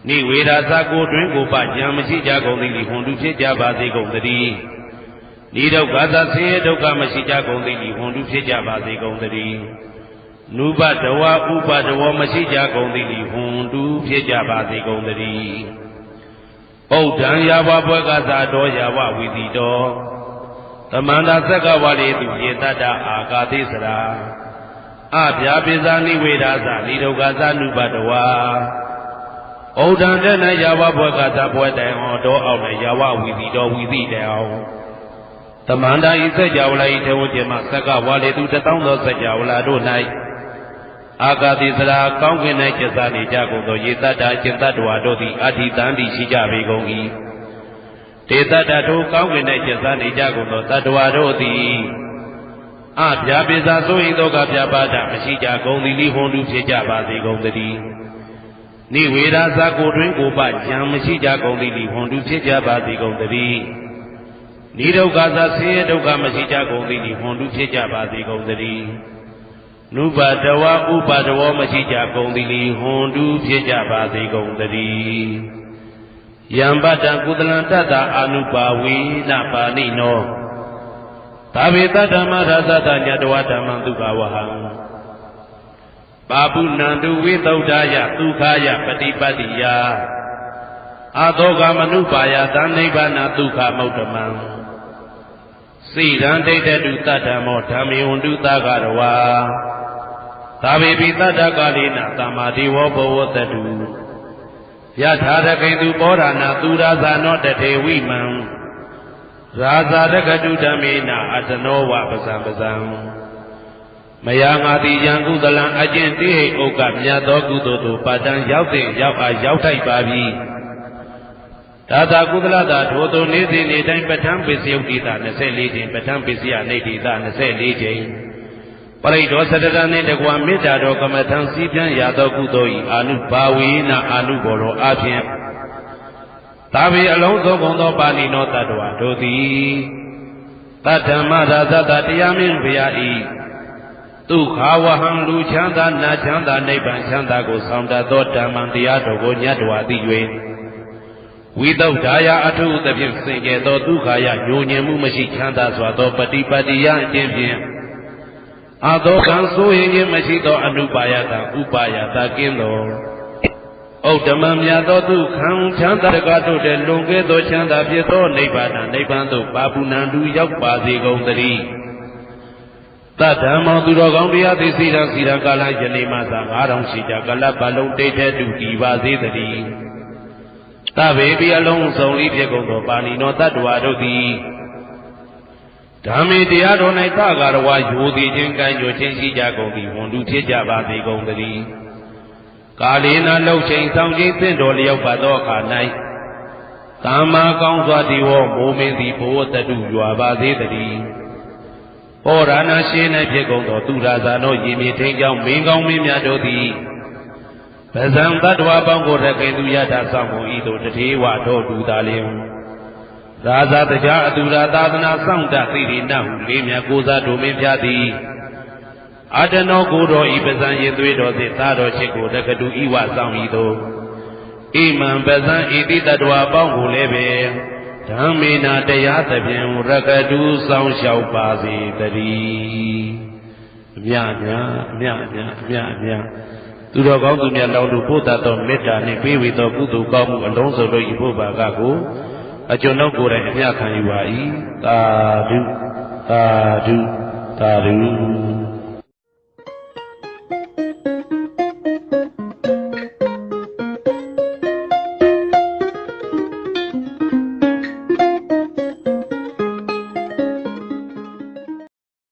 နိဝေဒသကိုတွင်ကိုပဉာဏ်မရှိကြကုန်သည်ဟွန်တုဖြစ်ကြပါစေကုန်သတည်းနိဒုက္ခသဆင်းရဲဒုက္ခမရှိကြကုန်သည်ဟွန်တုဖြစ်ကြပါစေကုန်သတည်းနုပတဝဥပတဝမရှိကြကုန်သည်ဟွန်တုဖြစ်ကြပါစေကုန်သတည်းဩဒံယာဝဘွယ်ကာသတော်ယာဝဝိသိတော်သမန္တာသက္ကဝါလေသူယေတတ္တအာကာသိစရာအဗျာပိဇာနိဝေဒသနိဒုက္ခသနုပတဝါဩဒံတဲ့၌ယာဝဘွယ်ကာသဘွယ်တိုင်အောင်တော်အောင်၌ယာဝဝိသိတော်ဝိသိတိုင်အောင်သမန္တာဤစကြဝဠာဤထေဝကျမသက္ကဝါလေသူတသောသောစကြဝဠာတို့၌အာဂတိသရာကောင်းကင်၌ကျက်စားနေကြကုန်သောယေတ္တကျင်တ္တဝါတို့သည်အာတိတံတိရှိကြပေကုန်၏တေတ္တထိုကောင်းကင်၌ကျက်စားနေကြကုန်သောတတ္တဝါတို့သည်အဗျာပိဇာဆို၏သောကဗျာပါဒမရှိကြကုန်သည်ဟွန်တုဖြစ်ကြပါစေကုန်သတည်းနိဝေဒသကိုတွင်ကိုပဉာဏ်မရှိကြကုန်သည်ဟွန်တုဖြစ်ကြပါစေကုန်သတည်းနိဒုက္ခသဆင်းရဲဒုက္ခမရှိကြကုန်သည်ဟွန်တုဖြစ်ကြပါစေကုန်သတည်းနုပတဝဥပတဝမရှိကြကုန်သည်ဟွန်တုဖြစ်ကြပါစေကုန်သတည်းယံပတံကုသလံတတ္တအာနုပါဝေနပါဏိနောသာဝေတဓမ္မရသတညတဝဓမ္မံဒုက္ခဝဟံပါပုဏ္ဏတုဝိသုဒ္ဓယဒုက္ခယပฏิပတ္တိယအာသောကမနုပါယသနိဗ္ဗာနဒုက္ခမௌတမံစိရံဒိဋ္ဌတုတတ္တမောဓမ္မေဝန္တုသဂရဝါသာဝေပိတတ္တကာလိနသမ္မာဒေဝဘဝတတုယထာရကိတုပောရဏသူရာဇာနောတထေဝိမံရာဇာရကတုဓမ္မေနအတနောဝပဇံပဇံမယငါတိယံကုသလံအကျင့်တိဟိဥက္ကမြတ်သောကုသိုလ်တို့ပါတံရောက်တဲ့ရောက်အားရောက်ထိုက်ပါပြီဒါသာကုသလတာထိုသို့နေ့စဉ်နေ့တိုင်းပဋ္ဌာန်းပစ္စယုတ်တိတာ24ချိန်ပဋ္ဌာန်းပစ္စယနေတိတာ24ချိန်ပရိဒောသတ္တရနှင့်တကွာမေတ္တာတော်ကမ္မထံစည်းပြန်ရသောကုသိုလ်၏အာနုဘာဝေနအာနုဘောရောအဖြင့်သာဝေအလုံးစုံကုန်သောပါဠိနောတတ္တဝါတို့သည်တတ္တမရသတ္တတရားမင်းဘုရား၏ဒုက္ခဝဟံလူချမ်းသာနာချမ်းသာနိဗ္ဗာန်ချမ်းသာကိုဆောင်တတ်သောဓမ္မံတရားတော်ကိုညတ်တော်သိ၍ဝိသုဒ္ဓါယအထုသဖြင့်စင်ကြယ်သောဒုက္ခယညိုညင်မှုမရှိချမ်းသာစွာသောပฏิပတ္တိယအခြင်းဖြင့်အာသောကံဆိုရင်ခြင်းမရှိသောအနုပါယတဥပါယတကင်းသော ဩဓမ္မမြတ်သောသူခံချမ်းသာတကားတို့တဲ့လွန်ကဲသောချမ်းသာဖြစ်သောနိဗ္ဗာန်နိဗ္ဗာန်သို့ပါပုဏ္ဏတူရောက်ပါစေကုန်သတည်းတတ္တမောသူတော်ကောင်းတရားသိစီရန်စီရန်ကာလယနေ့မှသာ9000ရှိကြကလပ်ပတ်လုံးတိတ်တဲ့တူတည်ပါစေသတည်းတဗေပိအလုံးစုံလေးဖြစ်ကုန်သောပါဏိနောတတ္တဝါတို့သည်ဓမ္မေတရားတော်၌သကာရဝါယိုသည်ချင်းကံကြိုချင်းရှိကြကုန်သည်ဝန်တူဖြစ်ကြပါစေကုန်သတည်းကာလေနာလှုပ်ချိန်ဆောင်ခြင်းသင့်တော်လျောက်ပါသောအခါ၌ကာမကောင်းစွာဒီဝမိုးမင်းသည်ဘိုးတတုရွာပါစေတည်းဩရဏရှိ၌ဖြစ်ကုန်သောသူရာဇာတို့ရေမြေထိန်ကြောင့်မင်းကောင်းမင်းများတို့သည်ဗဇံတတ္တဝါပေါင်းကိုရခင်သူရတာဆောင်မှုဤသို့တထေဝတော်တူသာလျင်ရာဇာတရားအတူရာသာသနာစောင့်တသိရိနဟုလေးမြတ်ကိုစားတို့မင်းပြသည်အတနောကိုတော်ဤပဇံရေသွေးတော်သည့်သာတော်ချစ်ကိုတက္ကတူဤဝဆောင်ဤသို့ဣမံပဇံဤတိတ္တဝါပေါင်းကိုလည်းပဲဓမ္မေနာတရားသဖြင့်ရကတူဆောင်လျှောက်ပါစေတည်းအမြတ်သူတော်ကောင်းသူမြတ်လောင်းတို့ပို့တတ်သောမေတ္တာနှင့်ပေးဝေသောကုသိုလ်ကောင်းမှုအလုံးစုံတို့ဤဘုဗ္ဗာကကိုအကျွန်ုပ်ကိုယ်တိုင်အမြတ်ခံယူပါ၏သာဓုသာဓုသာဓု